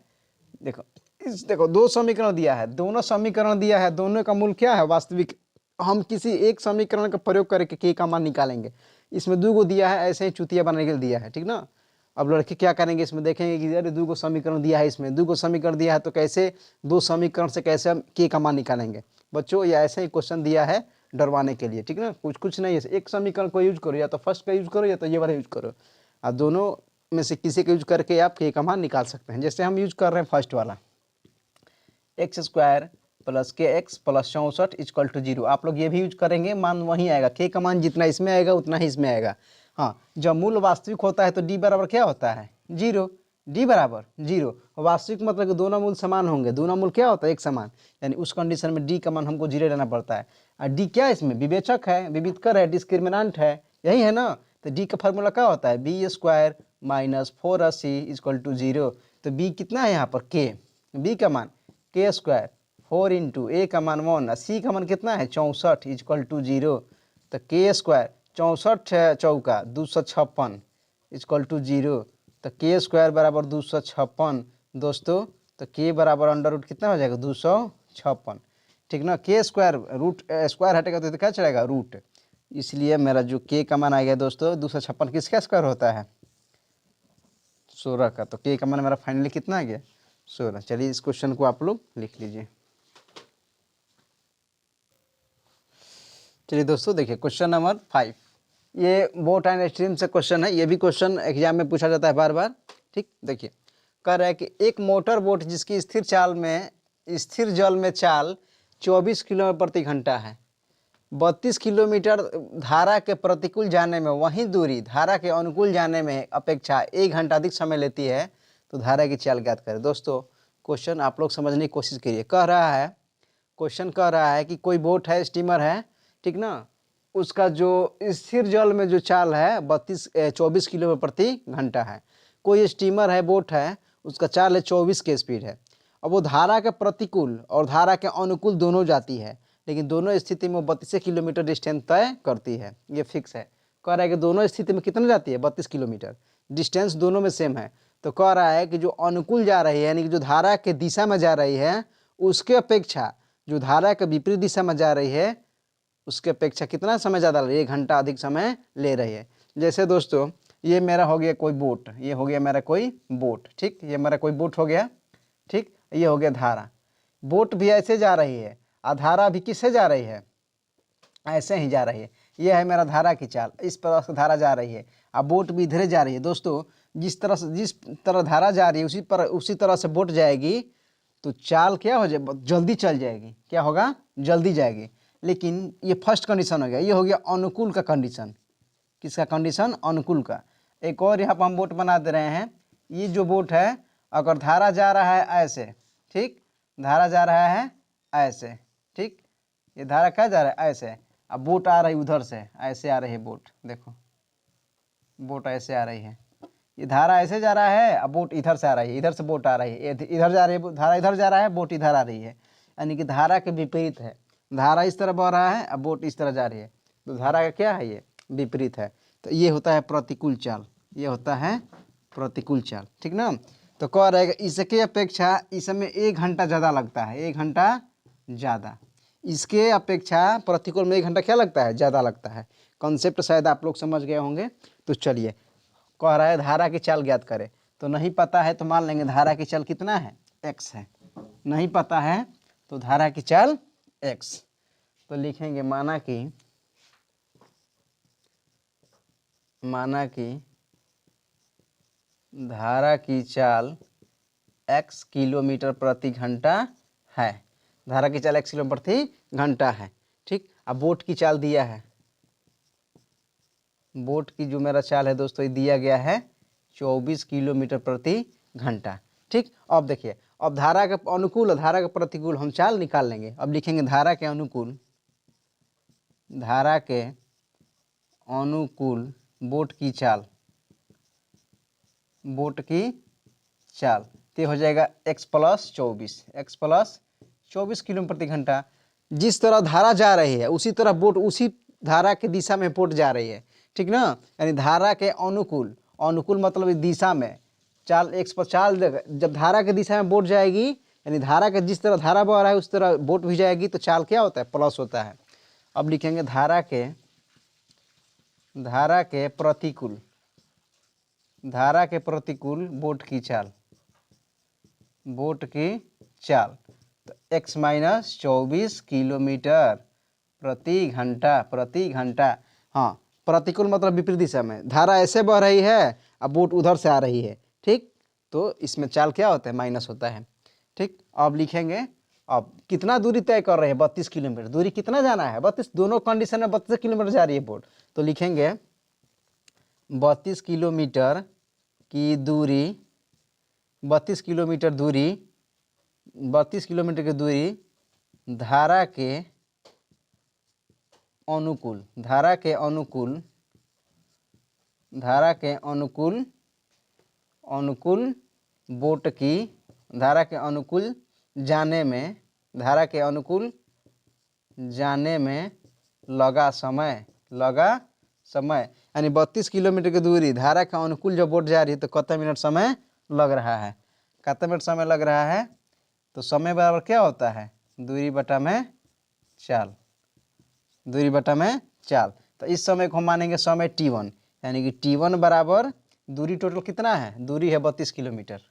देखो दो समीकरण दिया है, दोनों समीकरण दिया है, दोनों का मूल क्या है वास्तविक, हम किसी एक समीकरण का प्रयोग करके के का मान निकालेंगे। इसमें दो गो दिया है, ऐसे ही चुतिया बनाने के लिए दिया है, ठीक ना। अब लड़के क्या करेंगे, इसमें देखेंगे कि अरे दो गो समीकरण दिया है, इसमें दो गो समीकरण दिया है, तो कैसे दो समीकरण से कैसे हम के का मान निकालेंगे। बच्चों ये ऐसे ही क्वेश्चन दिया है डरवाने के लिए, ठीक ना, कुछ नहीं है, एक समीकरण को यूज करो, या तो फर्स्ट का यूज करो या तो ये वाला यूज करो, आप दोनों में से किसी का यूज करके आप के का मान निकाल सकते हैं। जैसे हम यूज कर रहे हैं फर्स्ट वाला, एक्स स्क्वायर प्लस के एक्स प्लस 64 इजकल टू 0, आप लोग ये भी यूज करेंगे, मान वही आएगा, के का मान जितना इसमें आएगा उतना ही इसमें आएगा। हाँ, जब मूल वास्तविक होता है तो डी बराबर क्या होता है 0, डी बराबर 0, वास्तविक मतलब कि दोनों मूल समान होंगे, दोनों मूल क्या होता है एक समान, यानी उस कंडीशन में डी का मान हमको 0 लेना पड़ता है। और डी क्या है इसमें विवेचक है, विविधकर है, डिस्क्रिमिनेंट है, यही है ना। तो डी का फार्मूला क्या होता है, b square minus 4ac equal to 0। तो बी कितना है यहाँ पर के, बी का मान के स्क्वायर 4 इंटू ए का मान 1, सी का मान कितना है 64 इजकल टू 0। तो के स्क्वायर 64 चौका 256 इजकल टू 0, तो के स्क्वायर बराबर 256 दोस्तों। तो के बराबर अंडर रूट कितना हो जाएगा 256, ठीक ना। के स्क्वायर रूट स्क्वायर हटेगा तो क्या चलेगा रूट, इसलिए मेरा जो के का मान आ गया दोस्तों 256 किसका स्क्वायर होता है 16 का। तो के का मान मेरा फाइनली कितना आ गया 16। चलिए इस क्वेश्चन को आप लोग लिख लीजिए। चलिए दोस्तों देखिए क्वेश्चन नंबर 5, ये बोट एंड स्ट्रीम से क्वेश्चन है, ये भी क्वेश्चन एग्जाम में पूछा जाता है बार बार, ठीक। देखिए कह रहा है कि एक मोटर बोट जिसकी स्थिर जल में चाल 24 किलोमीटर प्रति घंटा है, 32 किलोमीटर धारा के प्रतिकूल जाने में, वही दूरी धारा के अनुकूल जाने में अपेक्षा 1 घंटा अधिक समय लेती है, तो धारा की चाल ज्ञात करें। दोस्तों क्वेश्चन आप लोग समझने की कोशिश करिए। क्वेश्चन कह रहा है कि कोई बोट है, स्टीमर है, ठीक ना, उसका जो स्थिर जल में जो चाल है 24 किलोमीटर प्रति घंटा है। कोई स्टीमर है, बोट है, उसका चाल है 24 की स्पीड है। अब वो धारा के प्रतिकूल और धारा के अनुकूल दोनों जाती है, लेकिन दोनों स्थिति में 32 किलोमीटर डिस्टेंस तय करती है, ये फिक्स है। कह रहा है कि दोनों स्थिति में कितना जाती है 32 किलोमीटर, डिस्टेंस दोनों में सेम है। तो कह रहा है कि जो अनुकूल जा रही है, यानी कि जो धारा के दिशा में जा रही है, उसके अपेक्षा जो धारा के विपरीत दिशा में जा रही है उसके अपेक्षा कितना समय ज़्यादा ले रही है, 1 घंटा अधिक समय ले रही है। जैसे दोस्तों ये मेरा हो गया कोई बोट, ये हो गया मेरा कोई बोट, ठीक, ये मेरा कोई बोट हो गया, ठीक, ये हो गया धारा। बोट भी ऐसे जा रही है और धारा भी किससे जा रही है, ऐसे ही जा रही है। ये है मेरा धारा की चाल, इस तरह से धारा जा रही है, अब बोट भी इधर जा रही है। दोस्तों जिस तरह धारा जा रही है उसी तरह से बोट जाएगी तो चाल क्या हो जाए, जल्दी चल जाएगी, क्या होगा, जल्दी जाएगी। लेकिन ये फर्स्ट कंडीशन हो गया, ये हो गया अनुकूल का कंडीशन। किसका कंडीशन, अनुकूल का। एक और यहाँ पर हम बोट बना दे रहे हैं, ये जो बोट है अगर धारा जा रहा है ऐसे, ठीक, धारा जा रहा है ऐसे, ठीक, ये धारा क्या जा रहा है ऐसे, अब बोट आ रही उधर से, ऐसे आ रही है बोट, देखो बोट ऐसे आ रही है, ये धारा ऐसे जा रहा है, अब बोट इधर से आ रही है, इधर से बोट आ रही है, इधर जा रही है, धारा इधर जा रहा है, बोट इधर आ रही है, यानी कि धारा के विपरीत है। धारा इस तरह बह रहा है, अब बोट इस तरह जा रही है, तो धारा का क्या है, ये विपरीत है। तो ये होता है प्रतिकूल चाल, ये होता है प्रतिकूल चाल, ठीक ना। तो कह रहेगा इसके अपेक्षा इसमें 1 घंटा ज़्यादा लगता है, 1 घंटा ज़्यादा, इसके अपेक्षा प्रतिकूल में 1 घंटा क्या लगता है, ज़्यादा लगता है। कॉन्सेप्ट शायद आप लोग समझ गए होंगे। तो चलिए, कह रहा है धारा की चाल ज्ञात करें, तो नहीं पता है तो मान लेंगे धारा की चाल कितना है, x है, नहीं पता है तो धारा की चाल x, तो लिखेंगे माना कि धारा की चाल x किलोमीटर प्रति घंटा है, धारा की चाल x किलोमीटर प्रति घंटा है, ठीक। अब बोट की चाल दिया है, बोट की जो मेरा चाल है दोस्तों ये दिया गया है 24 किलोमीटर प्रति घंटा, ठीक। अब देखिए, अब धारा के अनुकूल और धारा के प्रतिकूल हम चाल निकाल लेंगे। अब लिखेंगे धारा के अनुकूल, धारा के अनुकूल बोट की चाल, बोट की चाल तो हो जाएगा x प्लस 24 किलोमीटर प्रति घंटा। जिस तरह धारा जा रही है उसी तरह बोट उसी धारा के दिशा में बोट जा रही है, ठीक ना। यानी धारा के अनुकूल, अनुकूल मतलब दिशा में चाल, x पर चाल, जब धारा के दिशा में बोट जाएगी यानी धारा के जिस तरह धारा बह रहा है उस तरह बोट भी जाएगी, तो चाल क्या होता है, प्लस होता है। अब लिखेंगे धारा के प्रतिकूल, धारा के प्रतिकूल बोट की चाल, बोट की चाल तो x माइनस 24 किलोमीटर प्रति घंटा, हाँ, प्रतिकूल मतलब विपरीत दिशा में, धारा ऐसे बह रही है अब बोट उधर से आ रही है, ठीक, तो इसमें चाल क्या होता है, माइनस होता है, ठीक। अब लिखेंगे अब कितना दूरी तय कर रहे हैं, 32 किलोमीटर, दूरी कितना जाना है, 32, दोनों कंडीशन में 32 किलोमीटर जा रही है बोट, तो लिखेंगे 32 किलोमीटर की दूरी, 32 किलोमीटर दूरी, 32 किलोमीटर की दूरी धारा के अनुकूल, धारा के अनुकूल बोट की, धारा के अनुकूल जाने में, धारा के अनुकूल जाने में लगा समय, यानी 32 किलोमीटर की दूरी धारा के अनुकूल जो बोट जा रही है तो कितना मिनट समय लग रहा है, कितना मिनट समय लग रहा है, तो समय बराबर क्या होता है, दूरी बटा में चाल, दूरी बटा में चाल। तो इस समय को हम मानेंगे समय t1, यानी कि t1 बराबर दूरी टोटल कितना है, दूरी है 32 किलोमीटर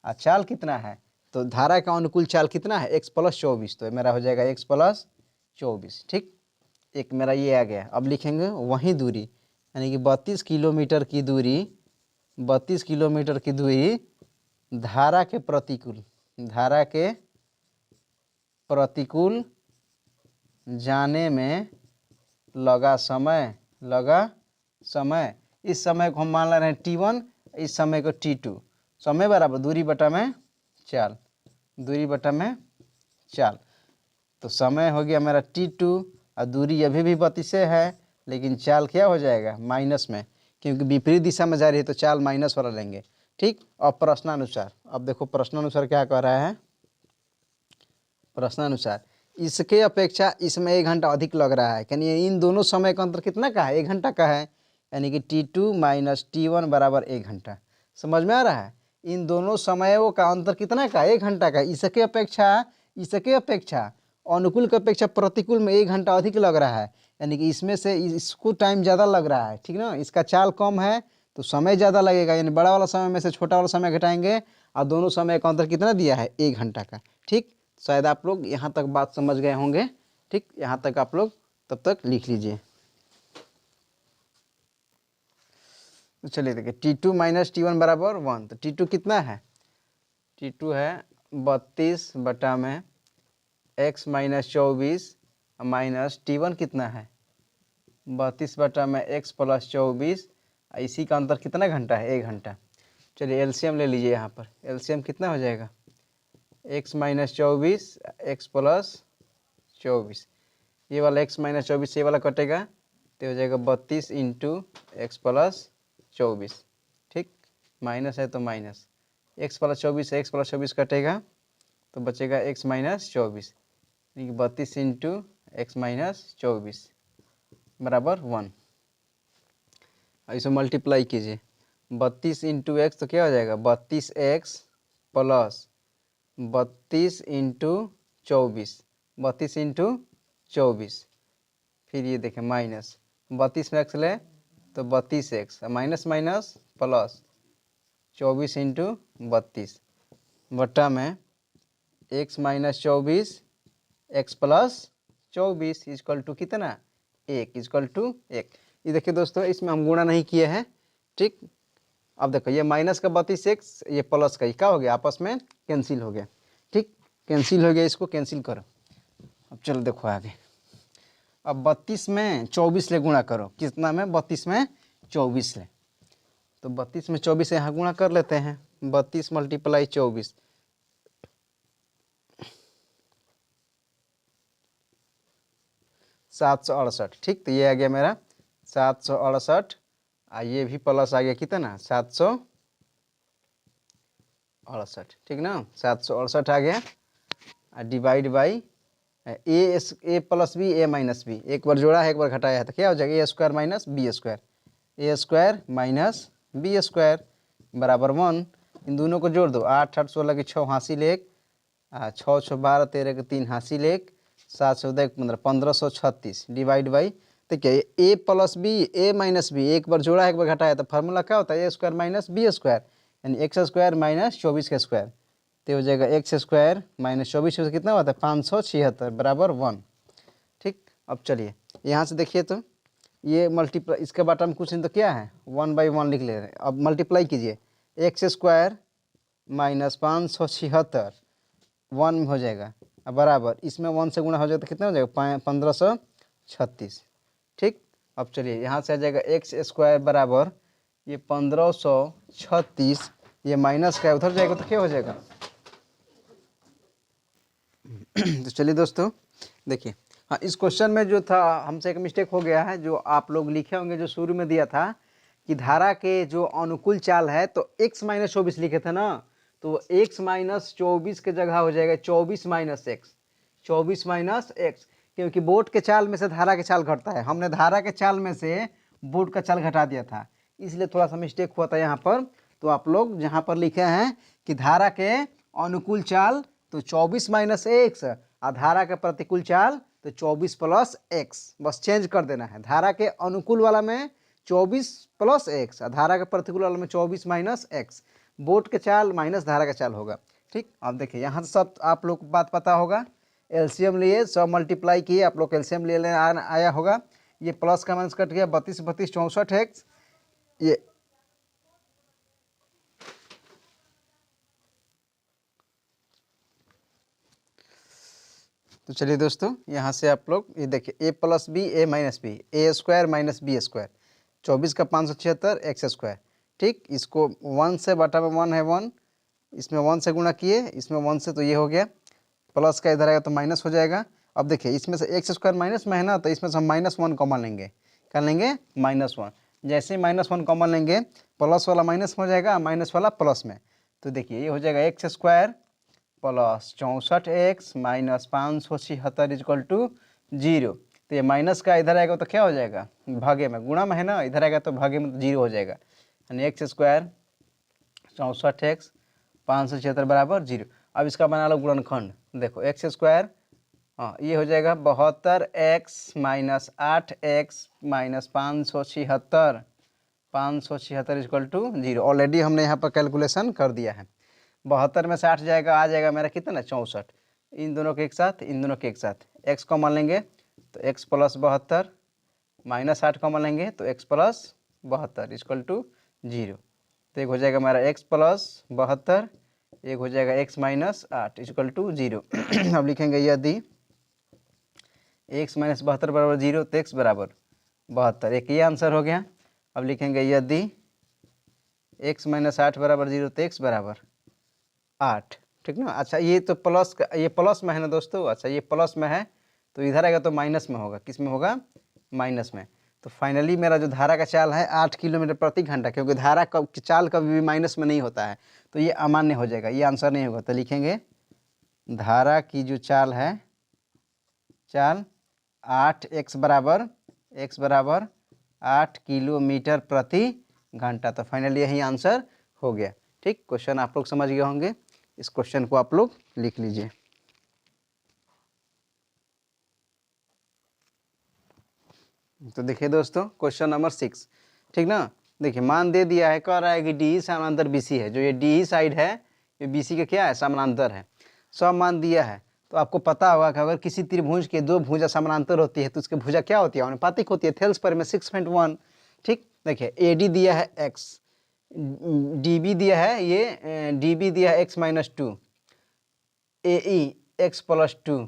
और चाल कितना है, तो धारा का अनुकूल चाल कितना है, x प्लस 24, तो मेरा हो जाएगा x प्लस 24, ठीक। एक मेरा ये आ गया। अब लिखेंगे वही दूरी, यानी कि 32 किलोमीटर की दूरी, 32 किलोमीटर की दूरी धारा के प्रतिकूल, धारा के प्रतिकूल जाने में लगा समय, इस समय को हम मान ले रहे हैं t1, इस समय को t2, समय बराबर दूरी बटा में चाल, दूरी बटा में चाल, तो समय हो गया मेरा t2 और दूरी अभी भी 32 है, लेकिन चाल क्या हो जाएगा, माइनस में, क्योंकि विपरीत दिशा में जा रही है तो चाल माइनस वाला लेंगे, ठीक। और प्रश्नानुसार, अब देखो प्रश्नानुसार क्या कह रहा है, प्रश्नानुसार इसके अपेक्षा इसमें 1 घंटा अधिक लग रहा है, यानी इन दोनों समय का अंतर कितना का है, 1 घंटा का है, यानी कि t2 माइनस t1 बराबर 1 घंटा। समझ में आ रहा है, इन दोनों समयों का अंतर कितना का, 1 घंटा का। इसके अपेक्षा अनुकूल की अपेक्षा प्रतिकूल में 1 घंटा अधिक लग रहा है, यानी कि इसमें से इसको टाइम ज़्यादा लग रहा है, ठीक ना। इसका चाल कम है तो समय ज़्यादा लगेगा, यानी बड़ा वाला समय में से छोटा वाला समय घटाएंगे, और दोनों समय का अंतर कितना दिया है, 1 घंटा का। ठीक, शायद आप लोग यहाँ तक बात समझ गए होंगे। ठीक, यहाँ तक आप लोग तब तक लिख लीजिए। तो चलिए देखिए, T2 माइनस T1 बराबर 1। तो T2 कितना है, T2 है 32 बटा में x माइनस 24 माइनस T1 कितना है 32 बटा में x प्लस 24। इसी का अंतर कितना घंटा है, 1 घंटा। चलिए एलसीएम ले लीजिए। यहाँ पर एलसीएम कितना हो जाएगा, x माइनस 24 x प्लस 24। ये वाला x माइनस 24 ये वाला कटेगा तो हो जाएगा 32 इंटू एक्स प्लस 24। ठीक, माइनस है तो minus, x plus 24 x plus 24 कटेगा तो बचेगा x माइनस 24, यानी कि 32 इंटू एक्स माइनस 24 बराबर 1। इसे मल्टीप्लाई कीजिए, 32 इंटू एक्स तो क्या हो जाएगा 32x प्लस 32 इंटू 24, 32 इंटू 24। फिर ये देखें माइनस 32 में एक्स ले तो 32x, minus minus plus 24 into 32 बटा में x minus 24 x plus 24 equal to कितना 1, इजकल टू 1। ये देखिए दोस्तों, इसमें हम गुणा नहीं किए हैं। ठीक, अब देखो ये माइनस का 32x, ये प्लस का, ये क्या हो गया, आपस में कैंसिल हो गया। ठीक, कैंसिल हो गया, इसको कैंसिल करो। अब चलो देखो आगे, अब 32 में 24 ले गुणा करो, कितना में 32 में 24 ले, तो 32 में 24 यहाँ गुणा कर लेते हैं, 32 मल्टीप्लाई 24 768। ठीक, तो ये आ गया मेरा 768, ये भी प्लस आ गया कितना 768। ठीक ना, 768 आ गया, divide by a plus b a minus b, एक बार जोड़ा है एक बार घटाया है तो क्या हो जाएगा a square minus b square, A square minus b square बराबर 1। इन दोनों को जोड़ दो, 8 8 16 की 6 हासिल 1, 6 6 12 13 के 3 हासिल 1, 7 14 15 1536 डिवाइड बाई, तो क्या ए plus b a minus b, एक बार जोड़ा है एक बार घटाया तो फार्मूला क्या होता है ए स्क्वायर माइनस बी स्क्वायर, यानी एक्स स्क्वायर माइनस 24 का स्क्वायर, तो हो जाएगा एक्स स्क्वायर माइनस 24 से कितना होता है 576 बराबर 1। ठीक, अब चलिए यहाँ से देखिए तो ये मल्टीप्लाई, इसके बाटा में कुछ नहीं तो क्या है 1/1 लिख ले रहे हैं। अब मल्टीप्लाई कीजिए, एक्स स्क्वायर माइनस 576 1 हो जाएगा, अब बराबर इसमें 1 से गुणा हो जाएगा तो कितना हो जाएगा 1536। ठीक, अब चलिए यहाँ से आ जाएगा एक्स स्क्वायर बराबर ये 1536, ये माइनस का उधर जाएगा तो क्या हो जाएगा तो चलिए दोस्तों देखिए, हाँ इस क्वेश्चन में जो था हमसे एक मिस्टेक हो गया है, जो आप लोग लिखे होंगे, जो शुरू में दिया था कि धारा के जो अनुकूल चाल है तो x माइनस 24 लिखे थे ना, तो x माइनस 24 के जगह हो जाएगा 24 माइनस एक्स, 24 माइनस एक्स, क्योंकि बोट के चाल में से धारा के चाल घटता है, हमने धारा के चाल में से बोट का चाल घटा दिया था, इसलिए थोड़ा सा मिस्टेक हुआ था यहाँ पर। तो आप लोग जहाँ पर लिखे हैं कि धारा के अनुकूल चाल तो 24 माइनस एक्स, और धारा के प्रतिकूल चाल तो 24 प्लस एक्स, बस चेंज कर देना है। धारा के अनुकूल वाला में 24 प्लस एक्स, और धारा के प्रतिकूल वाला में 24 माइनस एक्स, बोट के चाल माइनस धारा का चाल होगा। ठीक, अब देखिए यहाँ से सब आप लोग को बात पता होगा, एलसीएम लिए सब मल्टीप्लाई किए, आप लोग एलसीएम ले लेना आया होगा, ये प्लस का माइनस कट गया 32 32 64 एक्स, ये तो चलिए दोस्तों यहाँ से आप लोग ये देखिए ए plus b a minus B, A square minus b square, 24 का 576 एक्स स्क्वायर। ठीक, इसको 1 से बटा में 1 है 1, इसमें 1 से गुणा किए, इसमें 1 से, तो ये हो गया, प्लस का इधर आएगा तो माइनस हो जाएगा। अब देखिए इसमें से एक्स स्क्वायर माइनस में है ना, तो इसमें से हम -1 कॉमन लेंगे, क्या लेंगे -1, जैसे ही -1 कॉमन लेंगे प्लस वाला माइनस हो जाएगा, माइनस वाला प्लस में, तो देखिए ये हो जाएगा x square plus 64x minus 576 equal to 0। तो ये माइनस का इधर आएगा तो क्या हो जाएगा भागे में, गुणा में है ना, इधर आएगा तो भागे में 0 हो जाएगा, यानी एक्स स्क्वायर 64x 576 बराबर 0। अब इसका बना लो गुणनखंड, देखो एक्स स्क्वायर, हाँ ये हो जाएगा 72x minus 8x minus 576, 576 equal to 0। Already हमने यहाँ पर कैलकुलेशन कर दिया है। 72 में से 8 जाएगा, आ जाएगा मेरा कितना 64। इन दोनों के एक साथ, इन दोनों के एक साथ x कॉमन लेंगे तो x प्लस 72 माइनस 8 कॉमन लेंगे तो x प्लस 72 इक्वल टू 0। तो एक हो जाएगा हमारा x प्लस 72, एक हो जाएगा x माइनस 8 इक्वल टू 0। अब लिखेंगे यदि x माइनस 72 बराबर 0 तो x बराबर 72, एक ये आंसर हो गया। अब लिखेंगे यदि x माइनस 8 बराबर 0 तो x बराबर 8, ठीक ना। अच्छा ये तो प्लस का, ये प्लस में है ना दोस्तों, अच्छा ये प्लस में है तो इधर आएगा तो माइनस में होगा, किस में होगा, माइनस में। तो फाइनली मेरा जो धारा का चाल है 8 किलोमीटर प्रति घंटा, क्योंकि धारा का चाल कभी भी माइनस में नहीं होता है तो ये अमान्य हो जाएगा, ये आंसर नहीं होगा। तो लिखेंगे धारा की जो चाल है, चाल 8x बराबर 8 किलोमीटर प्रति घंटा। तो फाइनली यही आंसर हो गया। ठीक, क्वेश्चन आप लोग समझ गए होंगे, इस क्वेश्चन को आप लोग लिख लीजिए। तो देखिए दोस्तों क्वेश्चन नंबर 6, ठीक ना। देखिए मान दे दिया है, कह रहा है कि डी समानांतर बीसी है, जो ये डी साइड है ये बीसी का क्या है, समानांतर है। सब मान दिया है। तो आपको पता होगा कि अगर किसी त्रिभुज के दो भुजा समानांतर होती है तो उसकी भुजा क्या होती है, अनुपातिक होती है, थेल्स पर में 6.1। ठीक, देखिए ए डी दिया है x, डी बी दिया है, ये डी बी दिया है x माइनस 2, ए ई एक्स प्लस 2,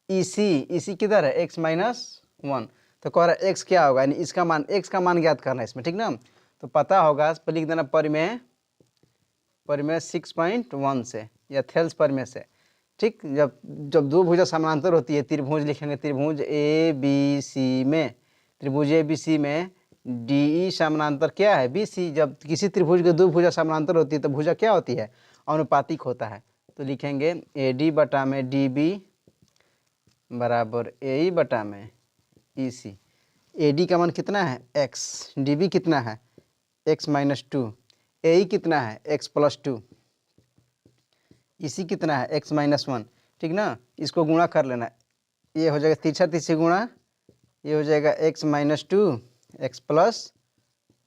ई सी किधर है x माइनस 1। तो कह रहा है x क्या होगा, यानी इसका मान, x का मान ज्ञात करना है इसमें, ठीक ना। तो पता होगा पर लिख देना परिमेय 6.1 से या थेल्स परिमेय से। ठीक, जब दो भुजा समानांतर होती है, त्रिभुज लिखेंगे, त्रिभुज ए बी सी में, त्रिभुज ए बी सी में डी ई समानांतर क्या है, बी सी। जब किसी त्रिभुज के दो भुजा समानांतर होती है तो भुजा क्या होती है, अनुपातिक होता है। तो लिखेंगे ए डी बटा में डी बी बराबर ए ई बटा में ई सी। ए डी का मान कितना है x, डी बी कितना है x माइनस 2, ए ई कितना है x प्लस 2, ई सी कितना है x माइनस 1, ठीक ना। इसको गुणा कर लेना, ये हो जाएगा तीसरा तीसरी गुणा, ये हो जाएगा x minus 2 x plus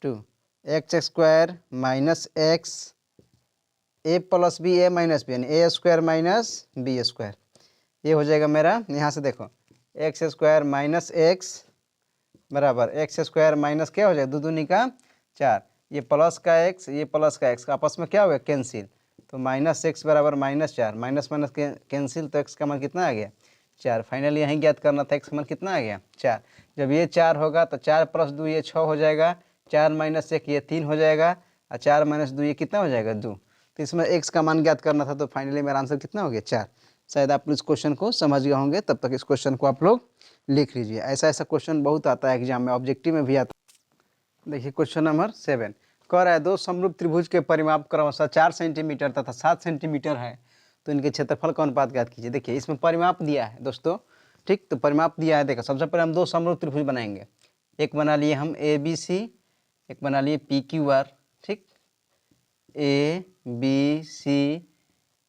2, x square minus x a plus b a minus b, यानी a square minus b square. ये हो जाएगा मेरा, यहाँ से देखो एक्स स्क्वायर माइनस एक्स बराबर एक्स स्क्वायर माइनस क्या हो जाएगा, दो दूनी का 4, ये प्लस का x, ये प्लस का x आपस में क्या हो गया, कैंसिल। तो माइनस एक्स बराबर माइनस 4, माइनस माइनस कैंसिल, तो x का मान कितना आ गया 4। फाइनली यहीं ज्ञात करना था, x का मान कितना आ गया 4। जब ये 4 होगा तो 4 प्लस 2 ये 6 हो जाएगा, 4 माइनस 1 ये 3 हो जाएगा, और 4 माइनस 2 ये कितना हो जाएगा 2। तो इसमें x का मान ज्ञात करना था, तो फाइनली मेरा आंसर कितना हो गया 4। शायद आप इस क्वेश्चन को समझ गए होंगे, तब तक इस क्वेश्चन को आप लोग लिख लीजिए। ऐसा ऐसा क्वेश्चन बहुत आता है एग्जाम में, ऑब्जेक्टिव में भी आता है। देखिए क्वेश्चन नंबर 7 कह रहा है दो समरूप त्रिभुज के परिमाप क्रमशः 4 सेंटीमीटर तथा 7 सेंटीमीटर है, तो इनके क्षेत्रफल का अनुपात ज्ञात कीजिए। देखिए इसमें परिमाप दिया है दोस्तों, ठीक, तो परिमाप दिया है। देखो सबसे पहले हम दो समरूप त्रिभुज बनाएंगे, एक बना लिए हम ए बी सी, एक बना लिए पी क्यू आर। ठीक, A B C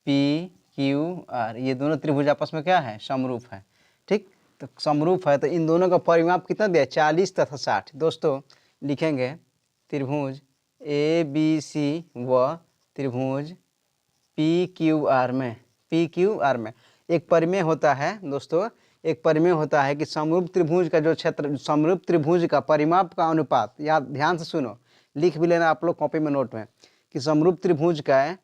P Q R, ये दोनों त्रिभुज आपस में क्या है, समरूप है। ठीक, तो समरूप है तो इन दोनों का परिमाप कितना दिया है, 40 तथा 60। दोस्तों लिखेंगे त्रिभुज ए बी सी व त्रिभुज पी क्यू आर में, पी क्यू आर में एक परिमेय होता है दोस्तों, एक परिमेय होता है कि समरूप त्रिभुज का जो क्षेत्र, समरूप त्रिभुज का परिमाप का अनुपात, याद ध्यान से सुनो, लिख भी लेना आप लोग कॉपी में नोट में, कि समरूप त्रिभुज का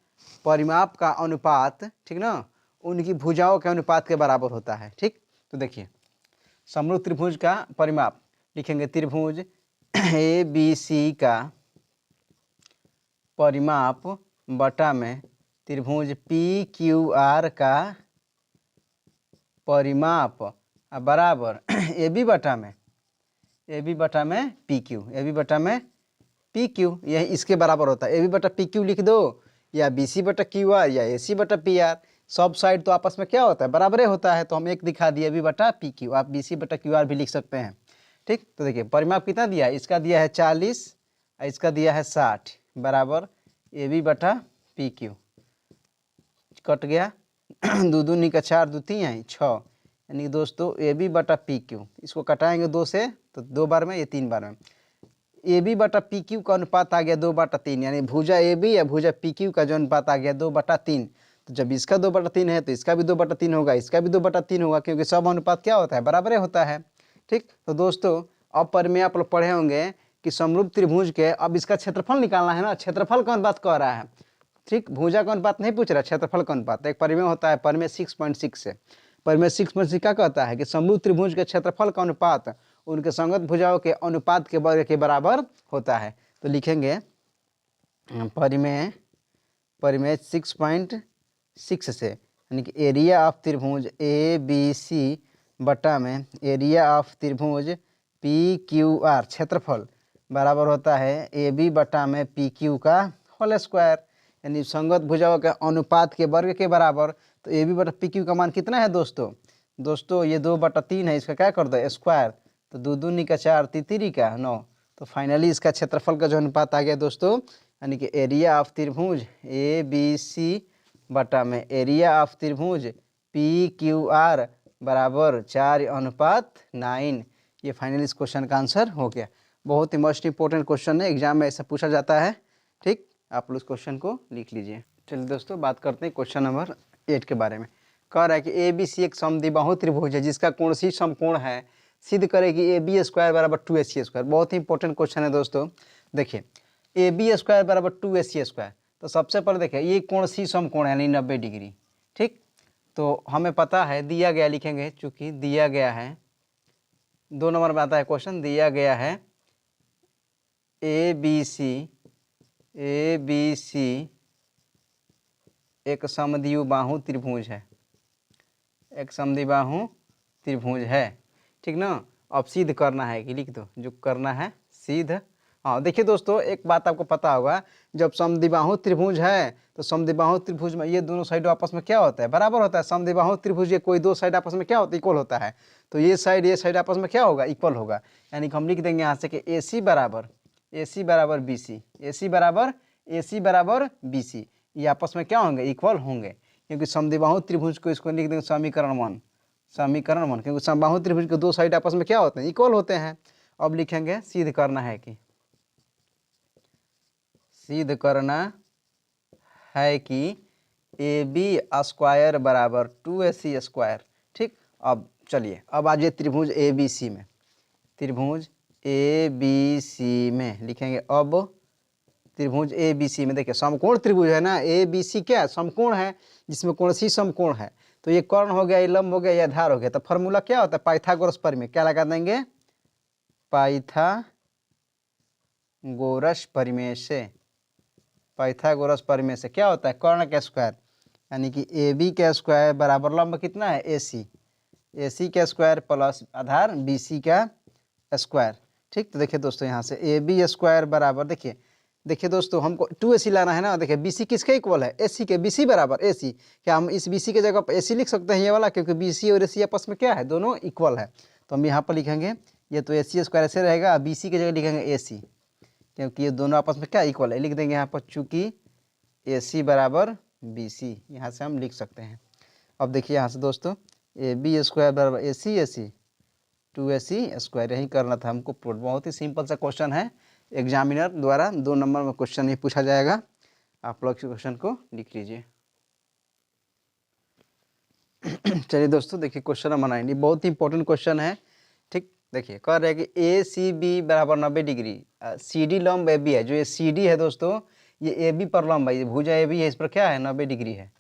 परिमाप का अनुपात, ठीक ना, उनकी भुजाओं के अनुपात के बराबर होता है। ठीक, तो देखिए समरूप त्रिभुज का परिमाप लिखेंगे, त्रिभुज ए बी सी का परिमाप बटा में त्रिभुज पी क्यू आर का परिमाप बराबर ए बी बटा में पी क्यू, ए बी बटा में पी क्यू, यही इसके बराबर होता है। ए बी बटा पी क्यू लिख दो, या बी सी बटा क्यू आर, या ए सी बटा पी आर, सब साइड तो आपस में क्या होता है, बराबर होता है। तो हम एक दिखा दिए, ए बी बटा पी क्यू, आप बी सी बटा क्यू आर भी लिख सकते हैं। ठीक, तो देखिए परिमाप कितना दिया है, इसका दिया है 40, इसका दिया है 60, बराबर ए बी बटा पी क्यू। कट गया 2 दूनी का 4 2 3 है 6, यानी दोस्तों ए बी बटा पी क्यू, इसको कटाएंगे 2 से तो 2 बार में, ये 3 बार में, ए बी बटा पी क्यू का अनुपात आ गया 2/3, यानी भुजा ए बी या भुजा पी क्यू का जो अनुपात आ गया 2/3। तो जब इसका 2/3 है तो इसका भी 2/3 होगा, इसका भी 2/3 होगा, क्योंकि सब अनुपात क्या होता है, बराबर होता है। ठीक, तो दोस्तों अब पर में आप लोग पढ़े होंगे कि समरूप त्रिभुज के अब इसका क्षेत्रफल निकालना है ना, क्षेत्रफल का अनुपात कह रहा है। ठीक, भुजा का अनुपात नहीं पूछ रहा, क्षेत्रफल का अनुपात। एक परिमेय होता है परिमेय 6.6 से, परिमेय 6.6 क्या कहता है कि समरूप त्रिभुज के क्षेत्रफल का अनुपात उनके संगत भुजाओं के अनुपात के वर्ग के बराबर होता है। तो लिखेंगे परिमेय 6.6 से, यानी कि एरिया ऑफ त्रिभुज ए बी सी बटा में एरिया ऑफ त्रिभुज पी क्यू आर क्षेत्रफल बराबर होता है ए बी बटा में पी क्यू का होल स्क्वायर, यानी संगत भुजाओं के अनुपात के वर्ग के बराबर। तो ए बी बटा पी क्यू का मान कितना है दोस्तों ये 2/3 है, इसका क्या कर दो स्क्वायर, तो 2 दूनी का 4 3 का 9। तो फाइनली इसका क्षेत्रफल का जो अनुपात आ गया दोस्तों, यानी कि एरिया ऑफ त्रिभुज ए बी सी बटा में एरिया ऑफ त्रिभुज पी क्यू आर बराबर 4:9। ये फाइनली इस क्वेश्चन का आंसर हो गया। बहुत ही मोस्ट इंपॉर्टेंट क्वेश्चन है, एग्जाम में ऐसा पूछा जाता है। ठीक, आप लोग इस क्वेश्चन को लिख लीजिए। चलिए दोस्तों बात करते हैं क्वेश्चन नंबर 8 के बारे में। कह रहा है कि ए बी सी एक समद्विबाहु त्रिभुज है जिसका कोण सी समकोण है, सिद्ध करे कि ए बी स्क्वायर बराबर 2AC स्क्वायर। बहुत ही इंपॉर्टेंट क्वेश्चन है दोस्तों। देखिए ए बी स्क्वायर बराबर 2AC स्क्वायर, तो सबसे पहले देखिए ये कोण सी समकोण है, यानी 90 डिग्री। ठीक, तो हमें पता है दिया गया, लिखेंगे चूँकि दिया गया है 2 नंबर में आता है क्वेश्चन, दिया गया है ए बी सी एक समद्विबाहु त्रिभुज है, एक समद्विबाहु त्रिभुज है। ठीक ना, अब सिद्ध करना है कि लिख दो जो करना है सिद्ध। हाँ देखिए दोस्तों एक बात आपको पता होगा, जब समद्विबाहु त्रिभुज है तो समद्विबाहु त्रिभुज में ये दोनों साइड आपस में क्या होता है, बराबर होता है। समद्विबाहु त्रिभुज के कोई 2 साइड आपस में क्या होता है, इक्वल होता है। तो ये साइड आपस में क्या होगा, इक्वल होगा। यानी कि हम लिख देंगे यहाँ से कि ए सी बराबर बी सी, ए सी बराबर बी सी, ये आपस में क्या होंगे, इक्वल होंगे। क्योंकि समद्विबाहु त्रिभुज को इसको लिख देंगे समीकरण 1, क्योंकि समबाहु त्रिभुज के 2 साइड आपस में क्या होते हैं, इक्वल होते हैं। अब लिखेंगे सिद्ध करना है कि ए बी स्क्वायर बराबर 2AC स्क्वायर। ठीक, अब चलिए अब आ जाइए त्रिभुज ए बी सी में, त्रिभुज ए बी सी में लिखेंगे। अब त्रिभुज ए बी सी में देखिए समकोण त्रिभुज है ना, ए बी सी क्या समकोण है, जिसमें कोण सी समकोण है। तो ये कर्ण हो गया, ये लंब हो गया, ये आधार हो गया। तो फॉर्मूला क्या होता है, पाइथागोरस प्रमेय। क्या लगा देंगे, पाइथागोरस प्रमेय से क्या होता है, कर्ण का स्क्वायर, यानी कि ए बी का स्क्वायर बराबर लंब कितना है ए सी का स्क्वायर प्लस आधार बी सी का स्क्वायर। ठीक, तो देखिए दोस्तों यहाँ से ए बी स्क्वायर बराबर देखिए दोस्तों हमको 2AC लाना है ना। देखिए BC किसके इक्वल है, AC के, BC बराबर AC। क्या हम इस BC के जगह पर AC लिख सकते हैं ये वाला, क्योंकि BC और AC आपस में क्या है, दोनों इक्वल है। तो हम यहाँ पर लिखेंगे ये तो AC स्क्वायर ऐसे रहेगा, BC की जगह लिखेंगे AC, क्योंकि ये दोनों आपस में क्या इक्वल है। लिख देंगे यहाँ पर चूँकि AC बराबर BC, यहाँ से हम लिख सकते हैं। अब देखिए यहाँ से दोस्तों AB स्क्वायर बराबर AC 2AC स्क्वायर, यही करना था हमको। बहुत ही सिंपल सा क्वेश्चन है, एग्जामिनर द्वारा 2 नंबर में क्वेश्चन ही पूछा जाएगा। आप लोग इस क्वेश्चन को लिख लीजिए। चलिए दोस्तों देखिए क्वेश्चन नंबर 9, बहुत ही इंपॉर्टेंट क्वेश्चन है। ठीक, देखिए कह रहे हैं कि ए सी बी बराबर 90 डिग्री, सी डी लंब ए बी है। जो ये सी डी है दोस्तों, ये ए बी पर लंब है, ये भुजा ए बी है, इस पर क्या है 90 डिग्री है।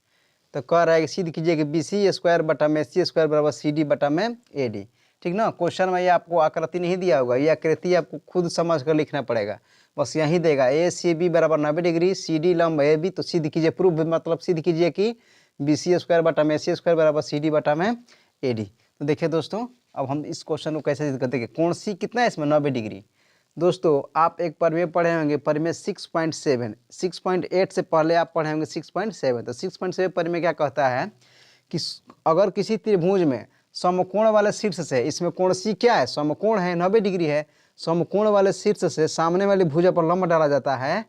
तो कह रहा है कि सिद्ध कीजिए कि बी सी स्क्वायर बटा में सी स्क्वायर बराबर सी डी बटा में ए डी। ठीक ना, क्वेश्चन में ये आपको आकृति नहीं दिया होगा, ये आकृति आपको खुद समझ कर लिखना पड़ेगा। बस यही देगा ए सी बी बराबर 90 डिग्री, सी डी लंब ए बी। तो सिद्ध कीजिए, प्रूफ मतलब सिद्ध कीजिए कि बी सी स्क्वायर बटा में सी स्क्वायर बराबर सी डी बटा में ए डी। तो देखिए दोस्तों अब हम इस क्वेश्चन को कैसे सिद्ध करते हैं। कोण सी कितना है इसमें, 90 डिग्री। दोस्तों आप एक प्रमेय पढ़े होंगे, प्रमेय 6.7, 6.8 से पहले आप पढ़े होंगे 6.7। तो 6.7 प्रमेय क्या कहता है कि अगर किसी त्रिभुज में समकोण वाले शीर्ष से, इसमें कोण सी क्या है, समकोण है, 90 डिग्री है, समकोण वाले शीर्ष से सामने वाली भुजा पर लंब डाला जाता है,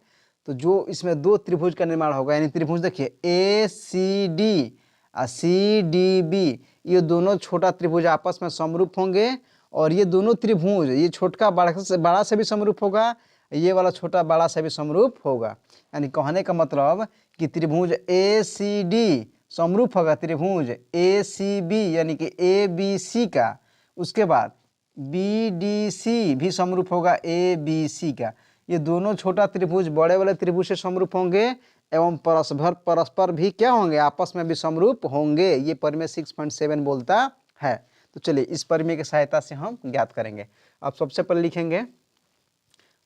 तो जो इसमें दो त्रिभुज का निर्माण होगा, यानी त्रिभुज देखिए ए सी डी और सी डी बी, ये दोनों छोटा त्रिभुज आपस में समरूप होंगे, और ये दोनों त्रिभुज, ये छोटा बड़ा से भी समरूप होगा, ये वाला छोटा बड़ा से भी समरूप होगा। यानी कहने का मतलब कि त्रिभुज ए सी डी समरूप होगा त्रिभुज ए सी बी यानी कि ए बी सी का, उसके बाद बी डी सी भी समरूप होगा ए बी सी का। ये दोनों छोटा त्रिभुज बड़े वाले त्रिभुज से समरूप होंगे एवं परस्पर भी क्या होंगे, आपस में भी समरूप होंगे। ये परिमेय 6.7 बोलता है। तो चलिए इस परिमेय की सहायता से हम ज्ञात करेंगे। अब सबसे पहले लिखेंगे,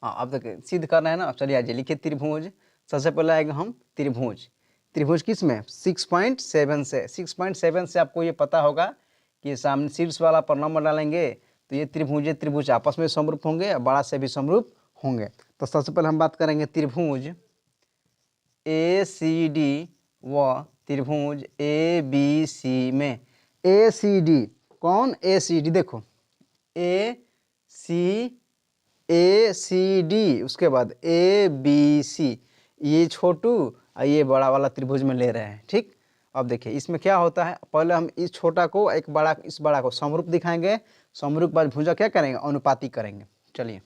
हाँ अब देखिए सिद्ध करना है ना। चलिए आज लिखिए त्रिभुज। सबसे पहले आएगा हम त्रिभुज। त्रिभुज किस में 6.7 से, 6.7 से आपको ये पता होगा कि सामने शीर्ष वाला पर नंबर डालेंगे तो ये त्रिभुज आपस में समरूप होंगे और बड़ा से भी समरूप होंगे। तो सबसे पहले हम बात करेंगे त्रिभुज ए सी डी व त्रिभुज ए बी सी में। ए सी डी कौन, ए सी डी देखो ए सी डी, उसके बाद ए बी सी, ये छोटू और ये बड़ा वाला त्रिभुज में ले रहे हैं। ठीक, अब देखिए इसमें क्या होता है, पहले हम इस छोटा को एक बड़ा इस बड़ा को समरूप दिखाएंगे, समरूप बाद भुजा क्या करेंगे, अनुपाती करेंगे। चलिए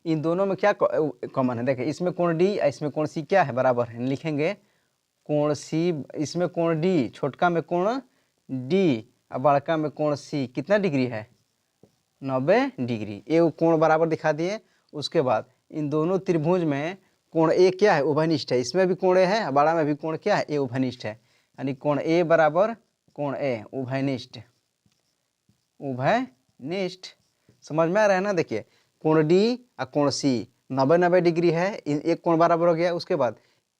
इन दोनों में क्या कॉमन है, देखिए इसमें कोण डी और इसमें कोण सी क्या है, बराबर है। लिखेंगे कोण सी, इसमें कोण डी, छोटका में कोण डी और बड़का में कोण सी कितना डिग्री है, 90 डिग्री। ये कोण बराबर दिखा दिए। उसके बाद इन दोनों त्रिभुज में कोण ए क्या है, उभयनिष्ठ है। इसमें भी कोण ए है, बड़ा में भी कोण क्या है, ए उभयनिष्ठ है। यानी कोण ए बराबर कोण ए उभयनिष्ठ, उभयनिष्ठ। समझ में आ रहा है ना। देखिए कोण डी और कोण सी 90 डिग्री है, इन एक कोण बराबर हो गया। उसके बाद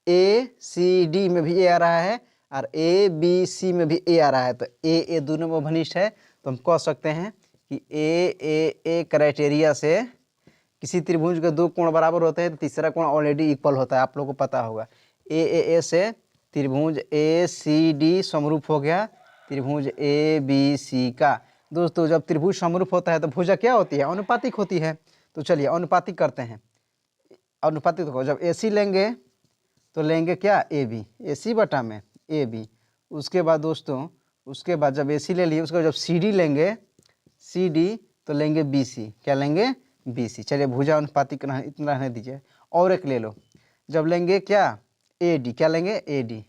ए सी डी में भी ए आ रहा है और ए बी सी में भी ए आ रहा है, तो ए दोनों में उभयनिष्ठ है। तो हम कह सकते हैं कि ए क्राइटेरिया से किसी त्रिभुज के दो कोण बराबर होते हैं तो तीसरा कोण ऑलरेडी इक्वल होता है, आप लोगों को पता होगा। ए से त्रिभुज ए सी डी समरूप हो गया त्रिभुज ए बी सी का। दोस्तों जब त्रिभुज समरूप होता है तो भुजा क्या होती है, अनुपातिक होती है। तो चलिए अनुपातिक करते हैं। अनुपातिक तो जब ए सी लेंगे तो लेंगे क्या, ए बी, ए सी बटा में ए बी। उसके बाद दोस्तों, उसके बाद जब ए सी ले लिए, उसके बाद जब सी डी लेंगे, सी डी तो लेंगे बी सी, क्या लेंगे, बी सी। चलिए भुजा अनुपातिक इतना रहने दीजिए। और एक ले लो, जब लेंगे क्या, ए डी, क्या लेंगे, ए डी,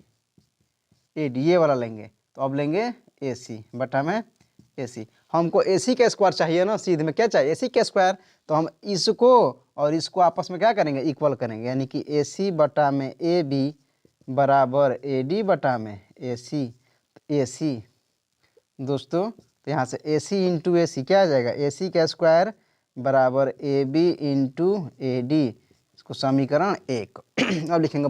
ये वाला लेंगे। तो अब लेंगे ए सी बटा में ए सी। हमको ए सी का स्क्वायर चाहिए ना, सीधे में क्या चाहिए, ए सी का स्क्वायर। तो हम इसको और इसको आपस में क्या करेंगे, इक्वल करेंगे। यानी कि ए सी बटा में ए बी बराबर ए डी बटा में ए सी। ए सी दोस्तों, तो यहाँ से ए सी इंटू ए सी क्या आ जाएगा, ए सी का स्क्वायर बराबर A B into A D. इसको समीकरण 1। अब लिखेंगे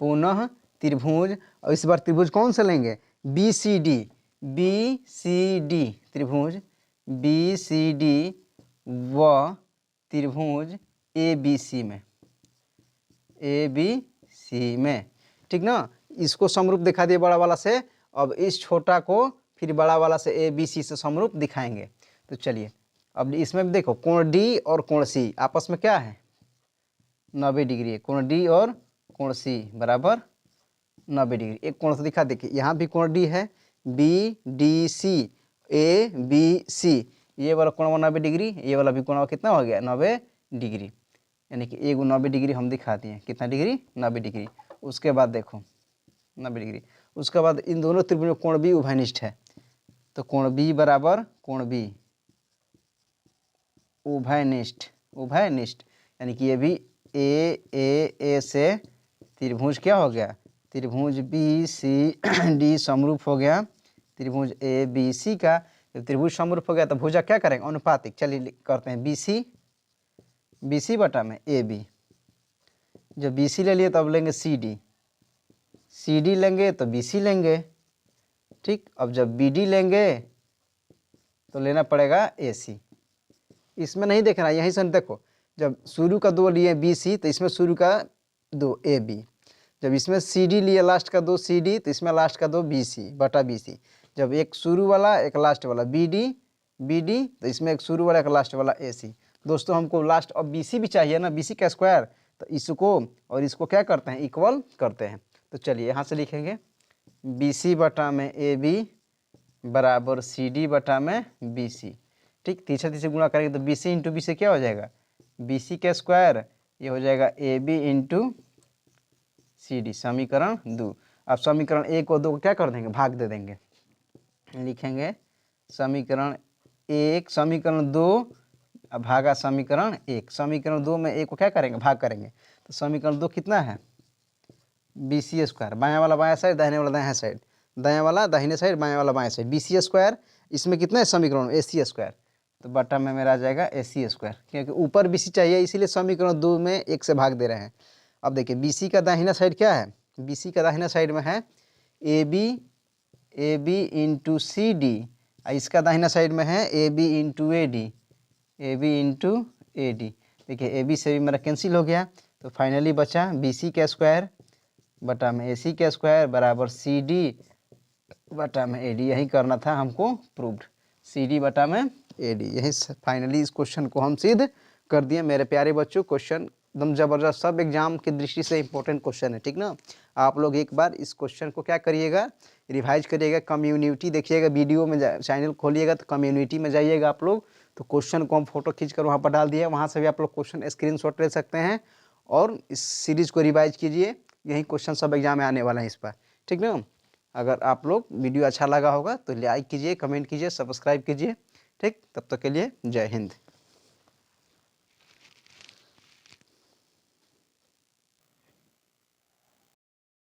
पुनः त्रिभुज। और इस बार त्रिभुज कौन से लेंगे, बी सी डी त्रिभुज बी सी डी व त्रिभुज ए बी सी में, ठीक ना। इसको समरूप दिखा दिए बड़ा वाला से। अब इस छोटा को फिर बड़ा वाला से ए बी सी से समरूप दिखाएंगे। तो चलिए अब इसमें भी देखो कोण डी और कोण सी आपस में क्या है, 90 डिग्री है। कोण डी और कोण सी बराबर 90 डिग्री। एक कोण से दिखा, देखिए यहाँ भी कोण डी है, b d c a B c, ये वाला कोण 90 डिग्री, ये वाला भी कोण कितना हो गया, 90 डिग्री। यानी कि एक 90 डिग्री हम दिखा दिए, कितना डिग्री, 90 डिग्री। उसके बाद देखो 90 डिग्री। उसके बाद इन दोनों त्रिभुज में कोण बी उभयनिष्ठ है। तो कोण बी बराबर कोण बी उभयनिष्ठ, यानी कि ये भी ए से त्रिभुज क्या हो गया, त्रिभुज बी सी डी समरूप हो गया त्रिभुज ए बी सी का। जब त्रिभुज समरूप हो गया तो भुजा क्या करेंगे, अनुपातिक। चलिए करते हैं बी सी बटा में ए बी। जब बी सी ले लिए तो अब लेंगे सी डी लेंगे तो बी सी लेंगे, ठीक। अब जब बी डी लेंगे तो लेना पड़ेगा ए सी। इसमें नहीं देखना, यहीं से देखो, जब शुरू का 2 लिए बी सी तो इसमें शुरू का 2 ए बी। जब इसमें सी डी लिए लास्ट का 2 सी डी तो इसमें लास्ट का 2 बी सी बटा बी सी। जब एक शुरू वाला एक लास्ट वाला बी डी तो इसमें एक शुरू वाला एक लास्ट वाला ए सी। दोस्तों हमको लास्ट अब BC भी चाहिए ना, BC का स्क्वायर, तो इसको और इसको क्या करते हैं, इक्वल करते हैं। तो चलिए यहाँ से लिखेंगे BC बटा में AB बराबर CD बटा में BC। ठीक, तीसरे गुणा करेंगे तो BC इंटू BC क्या हो जाएगा, BC का स्क्वायर, ये हो जाएगा AB इंटू CD, समीकरण 2। अब समीकरण 1 और 2 को क्या कर देंगे, भाग दे देंगे। लिखेंगे समीकरण 1 समीकरण 2 भागा समीकरण 1। समीकरण 2 में 1 को क्या करेंगे, भाग करेंगे, तो समीकरण 2 कितना है, BC स्क्वायर, बायां वाला बायां साइड, दाहिने वाला दाहिने साइड, दायां वाला दाहिने साइड, बायां वाला बाएं साइड, BC स्क्वायर, इसमें कितना है समीकरण AC स्क्वायर, तो बटा में मेरा आ जाएगा AC स्क्वायर, क्योंकि ऊपर BC चाहिए इसीलिए समीकरण 2 में 1 से भाग दे रहे हैं। अब देखिए BC का दाहिना साइड क्या है, BC का दाहिना साइड में है AB इंटू CD, इसका दाहिना साइड में है AB इंटू AD। देखिए AB से भी मेरा कैंसिल हो गया, तो फाइनली बचा BC का स्क्वायर बटा में AC का स्क्वायर बराबर CD बटा में AD। यही करना था हमको प्रूव्ड, CD बटा में AD। यही फाइनली इस क्वेश्चन को हम सिद्ध कर दिए मेरे प्यारे बच्चों। क्वेश्चन एकदम ज़बरदस्त, सब एग्जाम की दृष्टि से इंपॉर्टेंट क्वेश्चन है, ठीक ना। आप लोग एक बार इस क्वेश्चन को क्या करिएगा, रिवाइज करिएगा, कम्युनिटी देखिएगा, वीडियो में चैनल खोलिएगा तो कम्युनिटी में जाइएगा आप लोग, तो क्वेश्चन को हम फोटो खींच कर वहाँ पर डाल दिए, वहाँ से भी आप लोग क्वेश्चन स्क्रीनशॉट ले सकते हैं और इस सीरीज़ को रिवाइज कीजिए। यही क्वेश्चन सब एग्जाम में आने वाला है इस पर, ठीक ना। अगर आप लोग वीडियो अच्छा लगा होगा तो लाइक कीजिए, कमेंट कीजिए, सब्सक्राइब कीजिए। ठीक, तब तक के लिए जय हिंद।